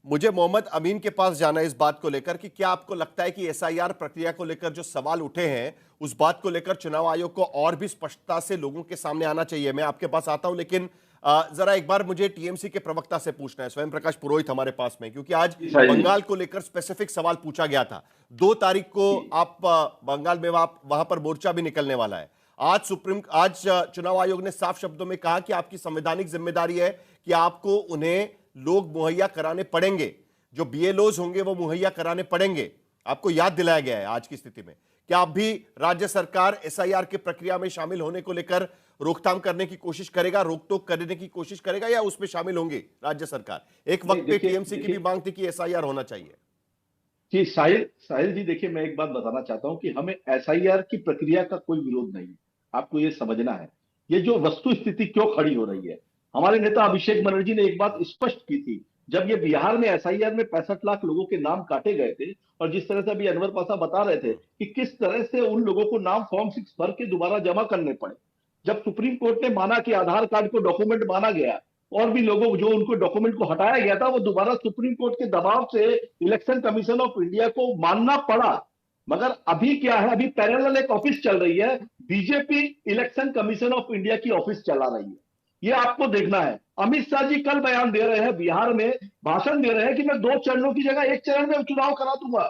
मुझे मोहम्मद अमीन के पास जाना है इस बात को लेकर कि क्या आपको लगता है कि एसआईआर प्रक्रिया को लेकर जो सवाल उठे हैं उस बात को लेकर चुनाव आयोग को और भी स्पष्टता से लोगों के सामने आना चाहिए? मैं आपके पास आता हूं, लेकिन जरा एक बार मुझे टीएमसी के प्रवक्ता से पूछना है, स्वयं प्रकाश पुरोहित हमारे पास में, क्योंकि आज बंगाल को लेकर स्पेसिफिक सवाल पूछा गया था। 2 तारीख को आप बंगाल में वहां पर मोर्चा भी निकलने वाला है। आज चुनाव आयोग ने साफ शब्दों में कहा कि आपकी संवैधानिक जिम्मेदारी है कि आपको उन्हें लोग मुहैया कराने पड़ेंगे, जो बीएलओज होंगे वो मुहैया कराने पड़ेंगे। आपको याद दिलाया गया है आज की स्थिति में। क्या आप भी राज्य सरकार एसआईआर की प्रक्रिया में शामिल होने को लेकर रोकथाम करने की कोशिश करेगा, रोक टोक करने की कोशिश करेगा, या उसमें शामिल होंगे राज्य सरकार? एक वक्त पे टीएमसी की भी मांग थी कि एसआईआर होना चाहिए। जी साहिल जी, देखिए मैं एक बात बताना चाहता हूं कि हमें एसआईआर की प्रक्रिया का कोई विरोध नहीं है। आपको ये समझना है ये जो वस्तु स्थिति क्यों खड़ी हो रही है। हमारे नेता अभिषेक बनर्जी ने एक बात स्पष्ट की थी, जब ये बिहार में एसआईआर में 65 लाख लोगों के नाम काटे गए थे, और जिस तरह से अभी अनवर पाशा बता रहे थे कि किस तरह से उन लोगों को नाम फॉर्म 6 भर के दोबारा जमा करने पड़े। जब सुप्रीम कोर्ट ने माना कि आधार कार्ड को डॉक्यूमेंट माना गया और भी लोगों जो उनको डॉक्यूमेंट को हटाया गया था, वो दोबारा सुप्रीम कोर्ट के दबाव से इलेक्शन कमीशन ऑफ इंडिया को मानना पड़ा। मगर अभी क्या है, अभी पैरेलल एक ऑफिस चल रही है, BJP election commission of India की ऑफिस चला रही है। ये आपको देखना है। अमित शाह जी कल बयान दे रहे हैं, बिहार में भाषण दे रहे हैं कि मैं 2 चरणों की जगह 1 चरण में चुनाव करा दूंगा।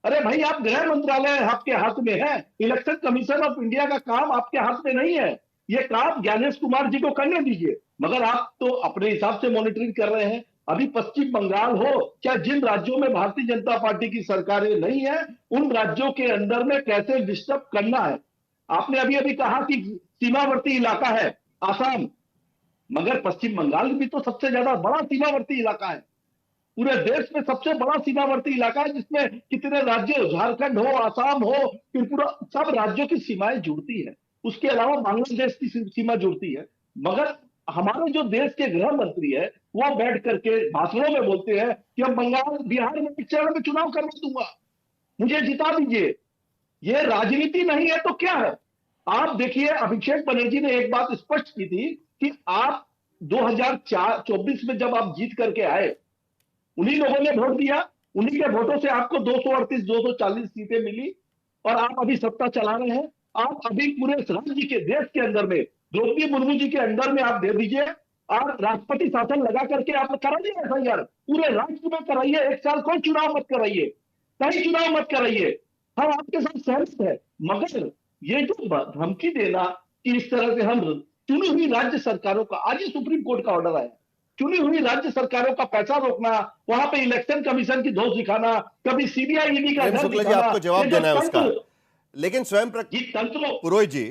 अरे भाई, आप गृह मंत्रालय आपके हाथ में है, इलेक्शन कमीशन ऑफ इंडिया का काम आपके हाथ में नहीं है। ये काम ज्ञानेश कुमार जी को करने दीजिए, मगर आप तो अपने हिसाब से मॉनिटरिंग कर रहे हैं। अभी पश्चिम बंगाल हो, क्या जिन राज्यों में भारतीय जनता पार्टी की सरकारें नहीं है, उन राज्यों के अंदर में कैसे डिस्टर्ब करना है। आपने अभी अभी कहा कि सीमावर्ती इलाका है आसाम, मगर पश्चिम बंगाल भी तो सबसे ज्यादा बड़ा सीमावर्ती इलाका है। पूरे देश में सबसे बड़ा सीमावर्ती इलाका है, जिसमें कितने राज्य, झारखंड हो, आसाम हो, त्रिपुरा, सब राज्यों की सीमाएं जुड़ती है। उसके अलावा बांग्लादेश की सीमा जुड़ती है। मगर हमारे जो देश के गृह मंत्री है, वो बैठ करके भाषणों में बोलते हैं कि हम बंगाल, बिहार में 1 चरण में चुनाव करवा दूंगा, मुझे जिता दीजिए। ये राजनीति नहीं है तो क्या है? आप देखिए, अभिषेक बनर्जी ने एक बात स्पष्ट की थी कि आप 2024 में जब आप जीत करके आए, उन्हीं लोगों ने वोट दिया, उन्हीं के वोटों से आपको 238, 240 सीटें मिली और आप अभी सत्ता चला रहे हैं। आप अभी पूरे राज्य के, देश के अंदर में द्रौपदी मुर्मू जी के अंदर में आप दे दीजिए और राष्ट्रपति शासन लगा करके आप कराइए एफआईआर, पूरे राष्ट्र में कराइए। 1 साल कोई चुनाव मत कराइए, कहीं चुनाव मत कराइए, हम आपके साथ सहमत है। मगर ये जो धमकी देना कि इस तरह से हम चुनी हुई राज्य सरकारों का, आज ही सुप्रीम कोर्ट का ऑर्डर आया, चुनी हुई राज्य सरकारों का पैसा रोकना, वहां पे इलेक्शन कमीशन की दोष दिखाना, कभी सीबीआई ईडी का शुक्ला जी आपको जवाब देना है उसका, लेकिन स्वयं पुरोहित जी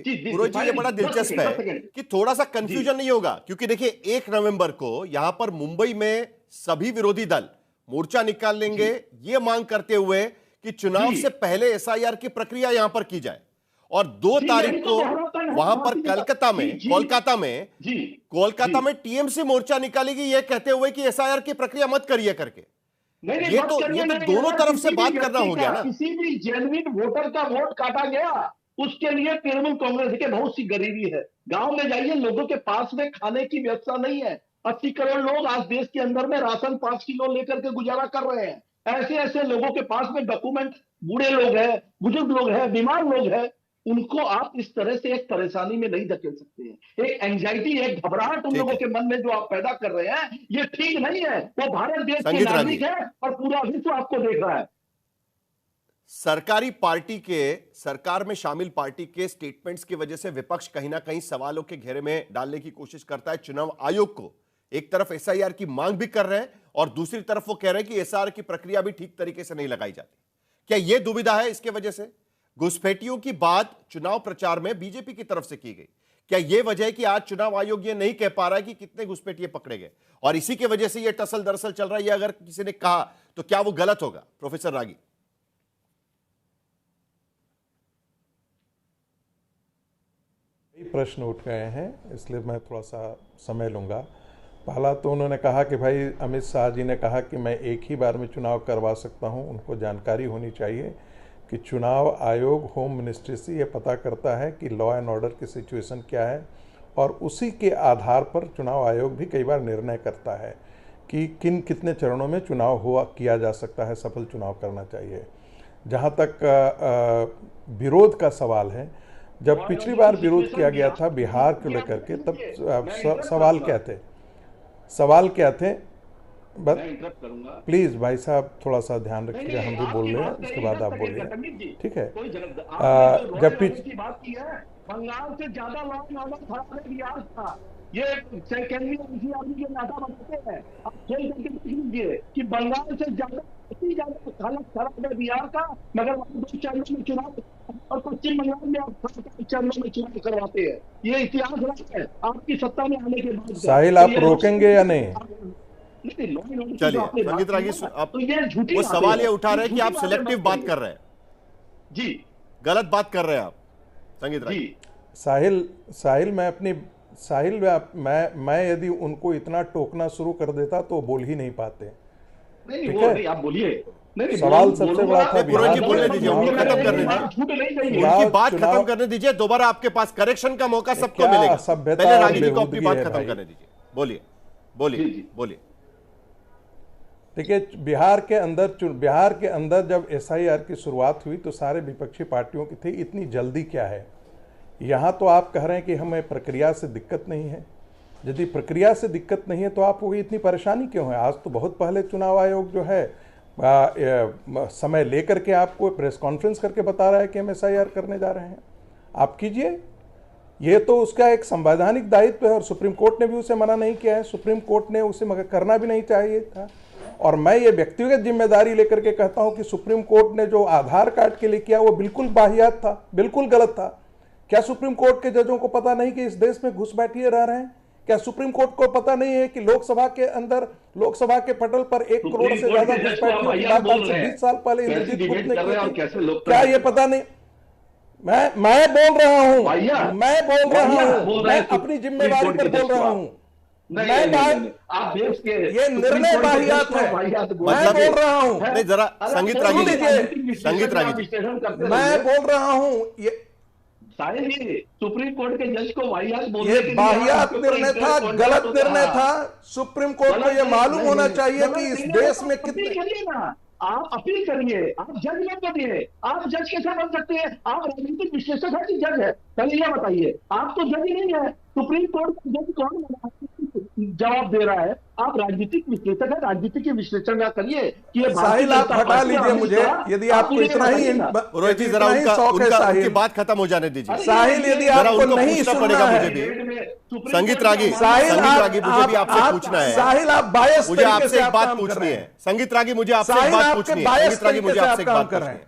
ये बड़ा दिलचस्प है कि थोड़ा सा कंफ्यूजन नहीं होगा, क्योंकि देखिए 1 नवंबर को यहां पर मुंबई में सभी विरोधी दल मोर्चा निकाल लेंगे ये मांग करते हुए कि चुनाव से पहले एसआईआर की प्रक्रिया यहां पर की जाए, और 2 तारीख को वहां पर कोलकाता में टीएमसी मोर्चा निकालेगी ये कहते हुए कि एसआईआर की प्रक्रिया मत करिए करके। ये तो दोनों तरफ से बात करना हो गया ना। किसी भी जेन्युइन वोटर का वोट काटा गया, उसके लिए तृणमूल कांग्रेस के बहुत सी गरीबी है। गांव में जाइए, लोगों के पास में खाने की व्यवस्था नहीं है। 80 करोड़ लोग आज देश के अंदर में राशन 5 किलो लेकर के गुजारा कर रहे हैं। ऐसे ऐसे लोगों के पास में डॉक्यूमेंट, बूढ़े लोग हैं, बुजुर्ग लोग हैं, बीमार लोग हैं, उनको आप इस तरह से एक परेशानी में नहीं धकेल सकते हैं। एक एंजाइटी, एक घबराहट उन लोगों के मन में जो आप पैदा कर रहे हैं, ये ठीक नहीं है। वो भारत देश के नागरिक है और पूरा विश्व आपको देख रहा है। सरकारी पार्टी के, सरकार में शामिल पार्टी के स्टेटमेंट्स की वजह से विपक्ष कहीं ना कहीं सवालों के घेरे में डालने की कोशिश करता है चुनाव आयोग को। एक तरफ एसआईआर की मांग भी कर रहे हैं और दूसरी तरफ वो कह रहे हैं कि एसआईआर की प्रक्रिया भी ठीक तरीके से नहीं लगाई जाती। क्या यह दुविधा है इसके वजह से? घुसपैठियों की बात चुनाव प्रचार में बीजेपी की तरफ से की गई। क्या यह वजह है कि आज चुनाव आयोग ये नहीं कह पा रहा है कि कितने घुसपैठिए पकड़े गए और इसी की वजह से यह टसल दरअसल चल रहा है? अगर किसी ने कहा तो क्या वो गलत होगा? प्रोफेसर रागी। प्रश्न उठ गए हैं, इसलिए मैं थोड़ा सा समय लूंगा। पहला तो उन्होंने कहा कि भाई अमित शाह जी ने कहा कि मैं एक ही बार में चुनाव करवा सकता हूं। उनको जानकारी होनी चाहिए कि चुनाव आयोग होम मिनिस्ट्री से ये पता करता है कि लॉ एंड ऑर्डर की सिचुएशन क्या है और उसी के आधार पर चुनाव आयोग भी कई बार निर्णय करता है कि कितने चरणों में चुनाव किया जा सकता है, सफल चुनाव करना चाहिए। जहाँ तक विरोध का सवाल है, जब पिछली बार विरोध किया गया था बिहार को लेकर के, तब सवाल क्या थे? प्लीज भाई साहब थोड़ा सा ध्यान रखिएगा, हम भी बोल रहे हैं, उसके बाद आप बोलिए, ठीक है? जब बात की है, बंगाल से ज्यादा लॉ एंड ऑर्डर खराब है बिहार था। ये सेकेंडरी एनसीआर के नाटा बताते हैं, आप खोल करके देख लीजिए कि बंगाल से ज्यादा हालत खराब है बिहार का, मगर 2 चरणों में चुनाव, और पश्चिम बंगाल में आप 7 चरणों में चुनाव करवाते हैं। ये इतिहास रहा है आपकी सत्ता में आने के बाद। साहिल, आप रोकेंगे या नहीं? चलिए संगीत रागी, वो सवाल ये उठा रहे हैं कि आप सिलेक्टिव बात कर रहे हैं जी, गलत बात कर रहे हैं आप संगीत रागी। साहिल मैं यदि उनको इतना टोकना शुरू कर देता तो बोल ही नहीं पाते। ठीक है, आप बोलिए। सवाल सबसे बड़ा था, बोलने दीजिए, उनको खत्म करने दीजिए, उनकी बात खत्म करने दीजिए। दोबारा आपके पास करेक्शन का मौका सबको मिलेगा। पहले रागी जी को अपनी बात खत्म करने दीजिए। बोलिए बोलिए बोलिए। देखिए, बिहार के अंदर जब एसआईआर की शुरुआत हुई तो सारे विपक्षी पार्टियों की थी इतनी जल्दी क्या है। यहाँ तो आप कह रहे हैं कि हमें प्रक्रिया से दिक्कत नहीं है। यदि प्रक्रिया से दिक्कत नहीं है तो आपको इतनी परेशानी क्यों है? आज तो बहुत पहले चुनाव आयोग जो है समय लेकर के आपको प्रेस कॉन्फ्रेंस करके बता रहा है कि हम एसआईआर करने जा रहे हैं। आप कीजिए, ये तो उसका एक संवैधानिक दायित्व है और सुप्रीम कोर्ट ने भी उसे मना नहीं किया है। सुप्रीम कोर्ट ने उसे मगर करना भी नहीं चाहिए था। और मैं ये व्यक्तिगत जिम्मेदारी लेकर के कहता हूं कि सुप्रीम कोर्ट ने जो आधार कार्ड के लिए किया वो बिल्कुल वाहियात था, बिल्कुल गलत था। क्या सुप्रीम कोर्ट के जजों को पता नहीं कि इस देश में घुसपैठिए रह रहे हैं? क्या सुप्रीम कोर्ट को पता नहीं है कि लोकसभा के अंदर, लोकसभा के पटल पर 1 करोड़ से ज्यादा घुसपैठियों की बात आज से 20 साल पहले इंद्रजीत गुप्त ने की थी? क्या ये पता नहीं? मैं बोल रहा हूं, मैं अपनी जिम्मेवारी पर बोल रहा हूं। आप देश के ये निर्णय वाहियात है, मैं बोल रहा हूं। नहीं, जरा संगीत रागी जी, मैं बोल रहा हूं ये सुप्रीम कोर्ट के जज को वाहियात बोलने ये वाहियात निर्णय था, गलत निर्णय था। सुप्रीम कोर्ट को यह मालूम होना चाहिए कि इस देश में कितने, आप अपील करिए, आप जज मत बनिए। आप जज कैसे बन सकते हैं? आप राजनीतिक विश्लेषक है कि जज है? पहले यह बताइए। आप तो जज ही नहीं है। सुप्रीम कोर्ट का जज कौन जवाब दे रहा है? आप राजनीतिक विश्लेषक है, राजनीतिक विश्लेषण ना करिए कि साहिल आप हटा लीजिए मुझे, यदि आपको इतना ही रोहित जी जरा उनकी बात खत्म हो जाने दीजिए। साहिल यदि आपको नहीं सुनना है, मुझे भी संगीत रागी मुझे भी आपसे पूछना है। साहिल आप बायस मुझे आपसे एक बात पूछनी है। संगीत रागी मुझे आपसे एक बात पूछनी है। संगीत रागी मुझे आपसे एक बात कर रहे हैं।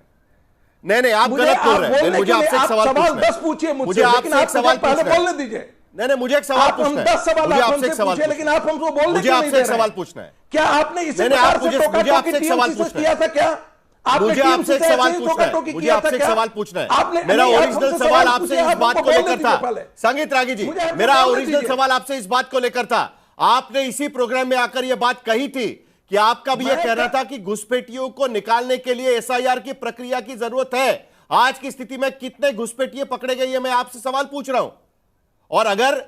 नहीं, आप गलत बोल रहे हैं। मुझे आपसे एक सवाल पूछना है। 10 पूछिए मुझसे, मुझे आपसे एक सवाल पहले बोलने दीजिए। नहीं, मुझे एक सवाल पूछना है। 10 सवाल मुझे आपसे एक सवाल पूछे, लेकिन आप हमको बोलने मुझे आपसे एक सवाल पूछना है। क्या आपने इसी नहीं, प्रकार आप से मुझे आपसे एक सवाल पूछना किया था? क्या मुझे आपसे एक सवाल पूछना है? मुझे आपसे एक सवाल पूछना है। मेरा ओरिजिनल सवाल आपसे इस बात को लेकर था। संगीत रागी जी, मेरा ओरिजिनल सवाल आपसे इस बात को लेकर था। आपने इसी प्रोग्राम में आकर यह बात कही थी कि आपका भी यह कहना था कि घुसपैठियों को निकालने के लिए एसआईआर की प्रक्रिया की जरूरत है। आज की स्थिति में कितने घुसपैठिए पकड़े गए, मैं आपसे सवाल पूछ रहा हूं। और अगर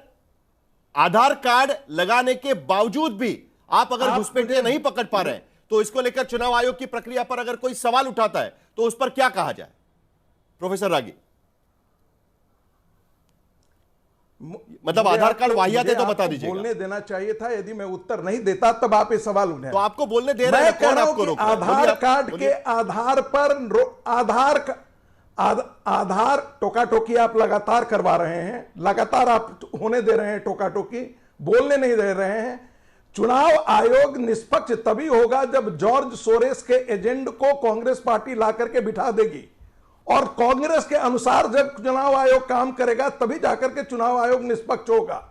आधार कार्ड लगाने के बावजूद भी आप अगर घुसपैठिए नहीं पकड़ पा रहे हैं तो इसको लेकर चुनाव आयोग की प्रक्रिया पर अगर कोई सवाल उठाता है तो उस पर क्या कहा जाए? प्रोफेसर रागी, मतलब आधार कार्ड वाहियात है तो बता दीजिए। बोलने देना चाहिए था। यदि मैं उत्तर नहीं देता तब आप ये सवाल उठाएं। तो आपको बोलने दे रहे हैं, कौन आपको रोक रहा है? आधार कार्ड के आधार पर आधार टोका टोकी आप लगातार करवा रहे हैं, लगातार आप होने दे रहे हैं टोका टोकी, बोलने नहीं दे रहे हैं। चुनाव आयोग निष्पक्ष तभी होगा जब जॉर्ज सोरेस के एजेंडे को कांग्रेस पार्टी ला करके बिठा देगी और कांग्रेस के अनुसार जब चुनाव आयोग काम करेगा तभी जाकर के चुनाव आयोग निष्पक्ष होगा।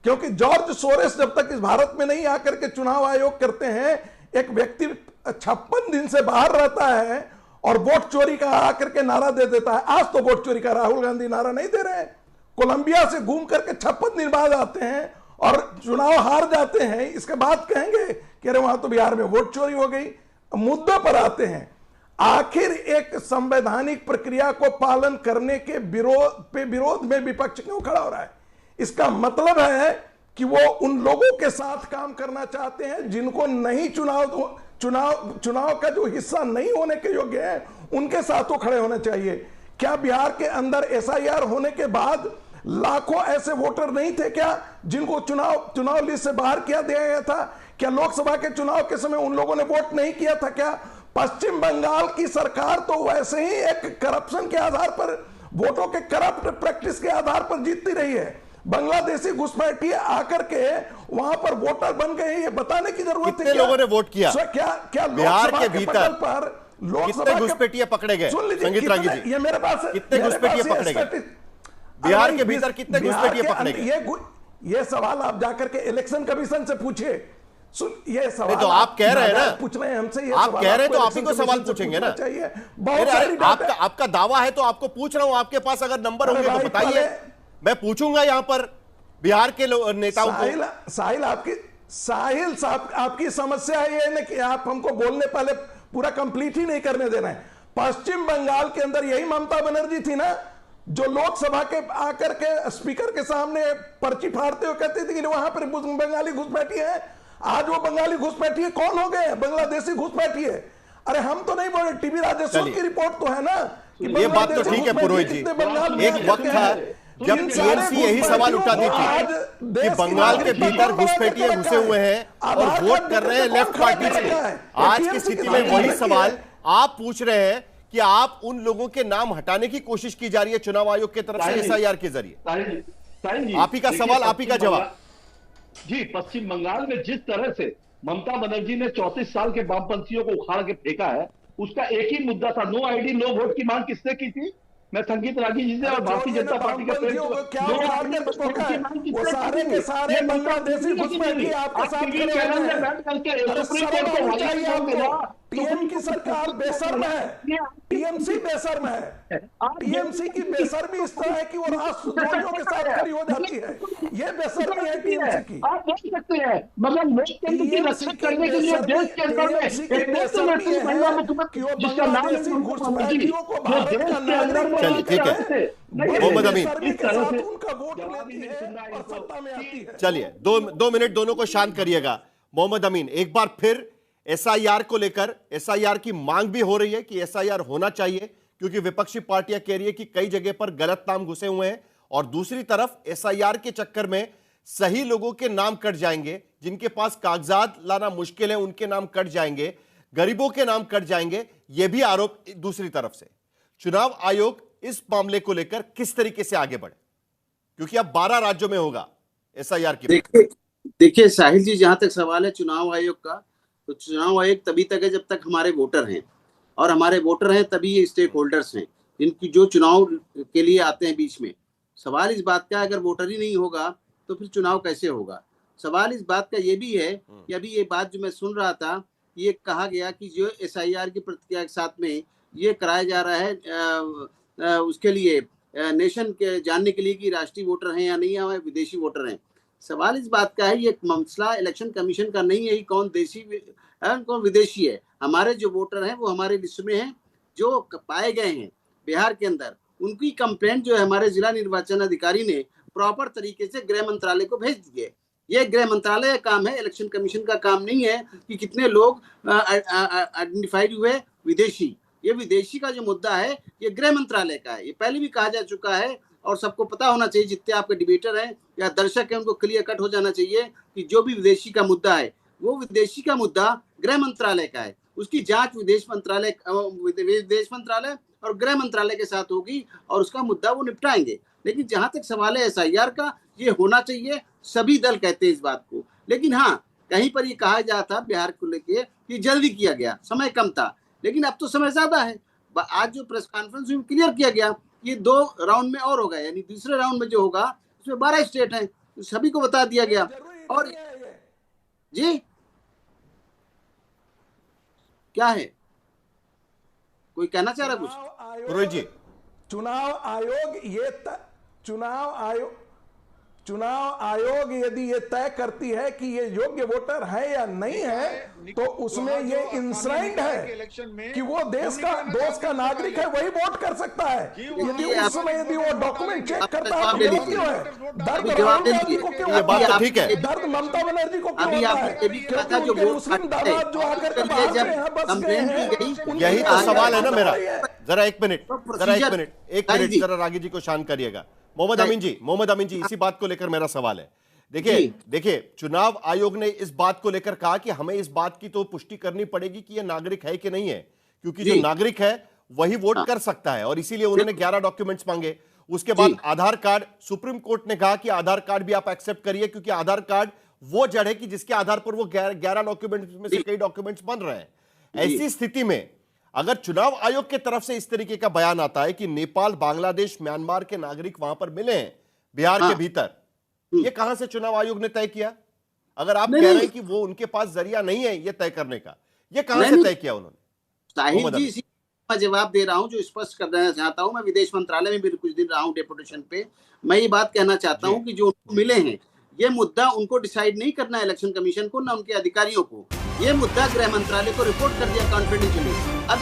क्योंकि जॉर्ज सोरेस जब तक इस भारत में नहीं आकर के चुनाव आयोग करते हैं, एक व्यक्ति 56 दिन से बाहर रहता है और वोट चोरी का आकर के नारा दे देता है। आज तो वोट चोरी का राहुल गांधी नारा नहीं दे रहे हैं। कोलंबिया से घूम करके 56 दिन बाद आते हैं और चुनाव हार जाते हैं। इसके बाद कहेंगे कि अरे वहां तो बिहार में वोट चोरी हो गई। मुद्दे पर आते हैं। आखिर एक संवैधानिक प्रक्रिया को पालन करने के विरोध में विपक्ष क्यों खड़ा हो रहा है? इसका मतलब है कि वो उन लोगों के साथ काम करना चाहते हैं जिनको नहीं चुनाव का जो हिस्सा नहीं होने के योग्य है, उनके साथ वो खड़े होने चाहिए। क्या बिहार के अंदर एसआईआर होने के बाद लाखों ऐसे वोटर नहीं थे क्या जिनको चुनाव लिस्ट से बाहर किया दिया गया था? क्या लोकसभा के चुनाव के समय उन लोगों ने वोट नहीं किया था? क्या पश्चिम बंगाल की सरकार तो वैसे ही एक करप्शन के आधार पर, वोटों के करप्ट प्रैक्टिस के आधार पर जीतती रही है। बांग्लादेशी घुसपैठिए आकर के वहां पर वोटर बन गए, ये बताने की जरूरत है। कितने लोगों ने वोट किया? क्या बिहार के भीतर कितने घुसपैठिए पकड़े गए? संगीत रागी जी, ये मेरे पास कितने घुसपैठिए पकड़े गए? बिहार के भीतर कितने घुसपैठिए पकड़े गए? ये सवाल आप जाकर के इलेक्शन कमीशन से पूछिए। ये सवाल तो आप कह रहे हैं ना, पूछ रहे हैं हमसे, ये आप कह रहे हैं तो आप ही को सवाल पूछेंगे ना। आपका दावा है तो आपको पूछ रहा हूं। आपके पास अगर नंबर होंगे तो बताइए, मैं पूछूंगा यहां पर बिहार के नेताओं को। साहिल साहब, आपकी समस्या है ये ना कि आप हमको बोलने पहले पूरा कंप्लीट ही नहीं करने दे रहे हैं। पश्चिम बंगाल के अंदर यही ममता बनर्जी थी ना जो लोकसभा के आकर के स्पीकर के सामने पर्ची फाड़ते हुए कहती थी कि वहां पर बंगाली घुसपैठी है। आज वो बंगाली घुसपैठिए कौन हो गए? बांग्लादेशी घुसपैठिए। अरे हम तो नहीं बोले, टीवी राजेश्वर की रिपोर्ट तो है ना कि ये बात तो ठीक है पुरोहित जी, एक वक्त था जब टीएमसी यही सवाल उठाती थी कि बंगाल के भीतर घुसपैठिए घुसे हुए हैं और वोट कर रहे हैं लेफ्ट पार्टी से। आज की स्थिति में वही सवाल आप पूछ रहे हैं कि आप उन लोगों के नाम हटाने की कोशिश की जा रही है चुनाव आयोग की तरफ से एसआईआर के जरिए। आप ही का सवाल, आप ही का जवाब। जी, पश्चिम बंगाल में जिस तरह से ममता बनर्जी ने 34 साल के वामपंथियों को उखाड़ के फेंका है, उसका एक ही मुद्दा था, नो आईडी नो वोट की मांग किसने की थी? मैं संगीत रागी जी से और भारतीय जनता पार्टी के सारे के सारे बांग्लादेशी घुसपैठिए आपके साथ टीएम की सरकार बेशर्म है, टीएमसी बेशर्म है। टीएमसी की बेशर्मी इस तरह है कि वो राष्ट्रद्रोहियों के साथ खड़ी हो जाती है। ये बेशर्मी है टीएमसी की। आप देख सकते हैं, मगर लोकतंत्र की रक्षा करने के लिए देश के अंदर में एक नेतृत्व महिला मुख्यमंत्री जिसका नाम है घुसपैठियों को भारत के अंदर। चलिए ठीक है मोहम्मद अमीन, चलिए 2 मिनट दोनों को शांत करिएगा। मोहम्मद अमीन, एक बार फिर एसआईआर को लेकर, एसआईआर की मांग भी हो रही है कि एसआईआर होना चाहिए क्योंकि विपक्षी पार्टियां कह रही है कि कई जगह पर गलत नाम घुसे हुए हैं, और दूसरी तरफ एसआईआर के चक्कर में सही लोगों के नाम कट जाएंगे, जिनके पास कागजात लाना मुश्किल है उनके नाम कट जाएंगे, गरीबों के नाम कट जाएंगे। यह भी आरोप दूसरी तरफ से। चुनाव आयोग इस मामले को लेकर किस तरीके से आगे बढ़े, क्योंकि अब 12 राज्यों में होगा एसआईआर की। देखिए साहिल जी, जहां तक सवाल है चुनाव आयोग का, तो चुनाव आयोग तभी तक है जब तक हमारे वोटर हैं, और हमारे वोटर हैं तभी ये स्टेक होल्डर्स हैं जिनकी जो चुनाव के लिए आते हैं बीच में। सवाल इस बात का, अगर वोटर ही नहीं होगा तो फिर चुनाव कैसे होगा? सवाल इस बात का ये भी है कि अभी ये बात जो मैं सुन रहा था, ये कहा गया कि जो एसआईआर की प्रक्रिया के साथ में ये कराया जा रहा है उसके लिए नेशन के जानने के लिए कि राष्ट्रीय वोटर हैं या नहीं, या विदेशी वोटर हैं। सवाल इस बात का है, ये मसला इलेक्शन कमीशन का नहीं है कि कौन देशी कौन विदेशी है। हमारे जो वोटर हैं वो हमारे लिस्ट में हैं, जो पाए गए हैं बिहार के अंदर, उनकी कंप्लेंट जो है हमारे जिला निर्वाचन अधिकारी ने प्रॉपर तरीके से गृह मंत्रालय को भेज दिए। ये गृह मंत्रालय का काम है, इलेक्शन कमीशन का काम नहीं है कि कितने लोग आइडेंटिफाइड हुए विदेशी। ये विदेशी का जो मुद्दा है ये गृह मंत्रालय का है, ये पहले भी कहा जा चुका है और सबको पता होना चाहिए, जितने आपके डिबेटर हैं या दर्शक हैं उनको क्लियर कट हो जाना चाहिए कि जो भी विदेशी का मुद्दा है वो विदेशी का मुद्दा गृह मंत्रालय का है। उसकी जांच विदेश मंत्रालय और गृह मंत्रालय के साथ होगी और उसका मुद्दा वो निपटाएंगे। लेकिन जहां तक सवाल है एसआईआर का, ये होना चाहिए, सभी दल कहते हैं इस बात को। लेकिन हाँ, कहीं पर ये कहा जाता था बिहार को लेके कि जल्दी किया गया, समय कम था, लेकिन अब तो समय ज्यादा है। आज जो प्रेस कॉन्फ्रेंस में क्लियर किया गया, ये 2 राउंड में और होगा, यानी दूसरे राउंड में जो होगा उसमें 12 स्टेट हैं, सभी को बता दिया गया। और जी क्या है, कोई कहना चाह रहा कुछ? पुरोहित जी, चुनाव आयोग यदि ये तय करती है कि ये योग्य वोटर है या नहीं है, तो उसमें ये इंश्राइंड है कि वो देश का नागरिक है, वही वोट कर सकता है। यदि उस समय यदि वो डॉक्यूमेंट चेक करता है तो गलत क्यों है? दर्द राहुल गांधी को क्यों होता है? दर्द ममता बनर्जी को क्यों होता है? क्योंकि मुस्लिम दामाद जो आकर के बाहर से यहाँ बस गए हैं। यही तो सवाल है ना मेरा। जरा एक मिनट जरा रागी जी को शांत करिएगा। मोहम्मद अमीन जी, इसी बात को लेकर मेरा सवाल है। देखिए चुनाव आयोग ने इस बात को लेकर कहा कि हमें इस बात की तो पुष्टि करनी पड़ेगी कि ये नागरिक है कि नहीं है, क्योंकि जो नागरिक है वही वोट कर सकता है, और इसीलिए उन्होंने 11 डॉक्यूमेंट्स मांगे। उसके बाद आधार कार्ड, सुप्रीम कोर्ट ने कहा कि आधार कार्ड भी आप एक्सेप्ट करिए, क्योंकि आधार कार्ड वो जड़ है कि जिसके आधार पर वो 11 डॉक्यूमेंट्स में से कई डॉक्यूमेंट्स बन रहे हैं। ऐसी स्थिति में अगर चुनाव आयोग की तरफ से इस तरीके का बयान आता है कि नेपाल, बांग्लादेश, म्यांमार के नागरिक वहां पर मिले हैं बिहार के भीतर, ये कहां से चुनाव आयोग ने तय किया? अगर आप कह रहे हैं कि वो उनके पास जरिया नहीं है ये तय करने का, ये कहां से तय किया उन्होंने? साहिल जी, इसी मैं जवाब दे रहा हूं, जो स्पष्ट करना चाहता हूं। मैं विदेश मंत्रालय में भी कुछ दिन रहा हूं डेपुटेशन पे। मैं ये बात कहना चाहता हूं कि जो मिले हैं, ये मुद्दा उनको डिसाइड नहीं करना है इलेक्शन कमीशन को, ना उनके अधिकारियों को। ये मुद्दा गृह मंत्रालय को रिपोर्ट कर दिया कॉन्फिडेंशियली। अब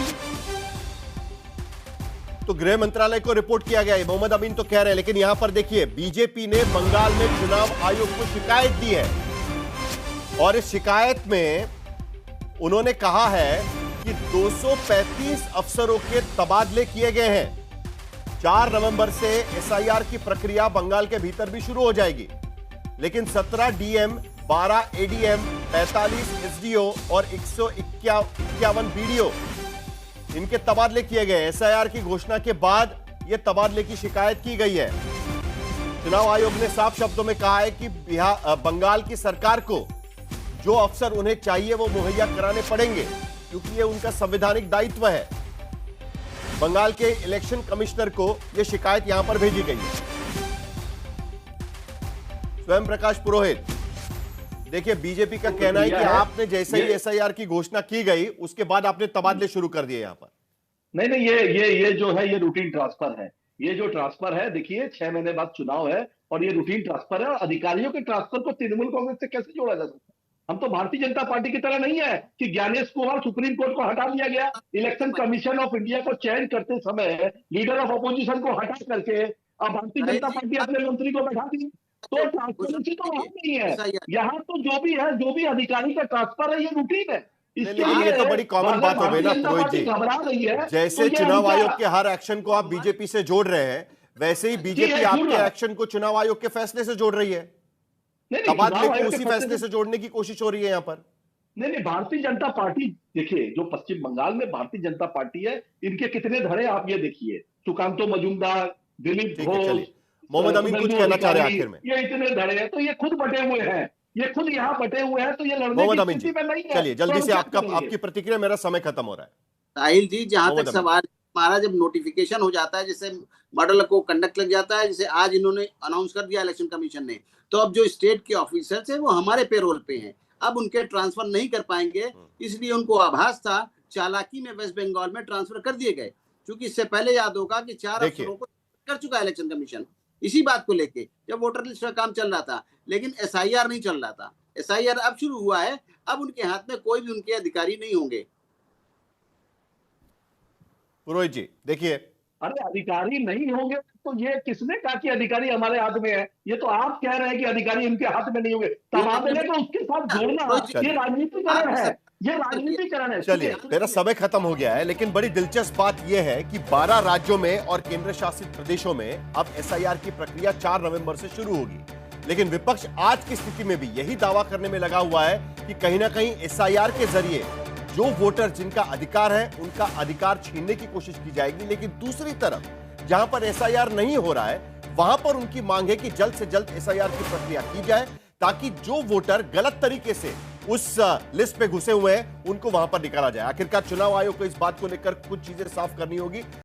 तो गृह मंत्रालय को रिपोर्ट किया गया है, मोहम्मद अमीन तो कह रहे हैं। लेकिन यहां पर देखिए, बीजेपी ने बंगाल में चुनाव आयोग को शिकायत दी है। और इस शिकायत में उन्होंने कहा है कि 235 अफसरों के तबादले किए गए हैं। 4 नवंबर से एसआईआर की प्रक्रिया बंगाल के भीतर भी शुरू हो जाएगी, लेकिन 17 डीएम, 12 एडीएम, 45 एसडीओ और 151 बीडीओ इनके तबादले किए गए। एसआईआर की घोषणा के बाद यह तबादले की शिकायत की गई है। चुनाव आयोग ने साफ शब्दों में कहा है कि बंगाल की सरकार को जो अफसर उन्हें चाहिए वो मुहैया कराने पड़ेंगे, क्योंकि ये उनका संवैधानिक दायित्व है। बंगाल के इलेक्शन कमिश्नर को यह शिकायत यहां पर भेजी गई है। स्वयं प्रकाश पुरोहित, देखिए बीजेपी का कहना है कि आपने जैसे ही एसआईआर की घोषणा की गई उसके बाद आपने तबादले शुरू कर दिए यहां पर। नहीं, ये जो है ये रूटीन ट्रांसफर है। ये जो ट्रांसफर है, देखिए 6 महीने बाद चुनाव है और ये रूटीन ट्रांसफर है। और अधिकारियों के ट्रांसफर को तृणमूल कांग्रेस से कैसे जोड़ा जा सकता है? हम तो भारतीय जनता पार्टी की तरह नहीं है कि ज्ञानेश कुमार सुप्रीम कोर्ट को हटा दिया गया। इलेक्शन कमीशन ऑफ इंडिया को चयन करते समय लीडर ऑफ अपोजिशन को हटा करके अब भारतीय जनता पार्टी अपने मंत्री को बैठा दी। तो ट्रांसपेरेंसी तो वहां नहीं है। यहाँ तो जो भी अधिकारी का ट्रांसफर है ये रूटीन है। ये तो बड़ी कॉमन बात हो गई ना पुरोहित जी। जैसे चुनाव आयोग के हर एक्शन को आप बीजेपी से जोड़ रहे हैं, वैसे ही बीजेपी आपके एक्शन को चुनाव आयोग के फैसले से जोड़ रही है। तबादले को उसी फैसले से जोड़ने की कोशिश हो रही है यहाँ पर। नहीं, भारतीय जनता पार्टी, देखिए जो पश्चिम बंगाल में भारतीय जनता पार्टी है, इनके कितने धड़े आप ये देखिए। सुकांतो मजूमदार, दिलीप घोष, मोहम्मद अमीन कुछ कहना चाह रहे हैं आखिर में। ये इतने धड़े हैं, तो ये खुद बटे हुए हैं। ये खुद यहाँ बटे हुए हैं, तो ये लड़ने की स्थिति में नहीं है। चलिए जल्दी से आपकी प्रतिक्रिया, मेरा समय खत्म हो रहा है। साहिल जी, जहां तक सवाल हमारा, जब नोटिफिकेशन हो जाता है, जैसे मॉडल को कंडक्ट लग जाता है, जैसे आज इन्होंने अनाउंस कर दिया इलेक्शन कमीशन ने, तो अब जो स्टेट के ऑफिसर्स हैं वो हमारे पेरोल पे हैं। अब उनके ट्रांसफर नहीं कर पाएंगे, इसलिए उनको आभास था, चालाकी में वेस्ट बंगाल में ट्रांसफर कर दिए गए। क्योंकि इससे पहले याद होगा कि 4 अफसरों को कर चुका है इलेक्शन कमीशन इसी बात को लेके, जब वोटर लिस्ट का काम चल रहा था, लेकिन एसआईआर नहीं चल रहा था। एसआईआर अब शुरू हुआ है, अब उनके हाथ में कोई भी उनके अधिकारी नहीं होंगे। पुरोहित जी देखिए, अरे अधिकारी नहीं होंगे तो ये किसने कहा कि अधिकारी हमारे हाथ में है? ये तो आप कह रहे हैं कि अधिकारी इनके हाथ में नहीं होंगे। तबादले को उसके साथ जोड़ना, ये राजनीतिकरण है। ये राजनीतिकरण है। चलिए मेरा समय खत्म हो गया है, लेकिन बड़ी दिलचस्प बात यह है कि 12 राज्यों में और केंद्र शासित प्रदेशों में अब एसआईआर की प्रक्रिया 4 नवंबर से शुरू होगी। लेकिन विपक्ष आज की स्थिति में भी यही दावा करने में लगा हुआ है कि कहीं ना कहीं एसआईआर के जरिए जो वोटर जिनका अधिकार है उनका अधिकार छीनने की कोशिश की जाएगी। लेकिन दूसरी तरफ जहां पर एसआईआर नहीं हो रहा है वहां पर उनकी मांग है कि जल्द से जल्द एसआईआर की प्रक्रिया की जाए, ताकि जो वोटर गलत तरीके से उस लिस्ट पे घुसे हुए हैं उनको वहां पर निकाला जाए। आखिरकार चुनाव आयोग को इस बात को लेकर कुछ चीजें साफ करनी होगी।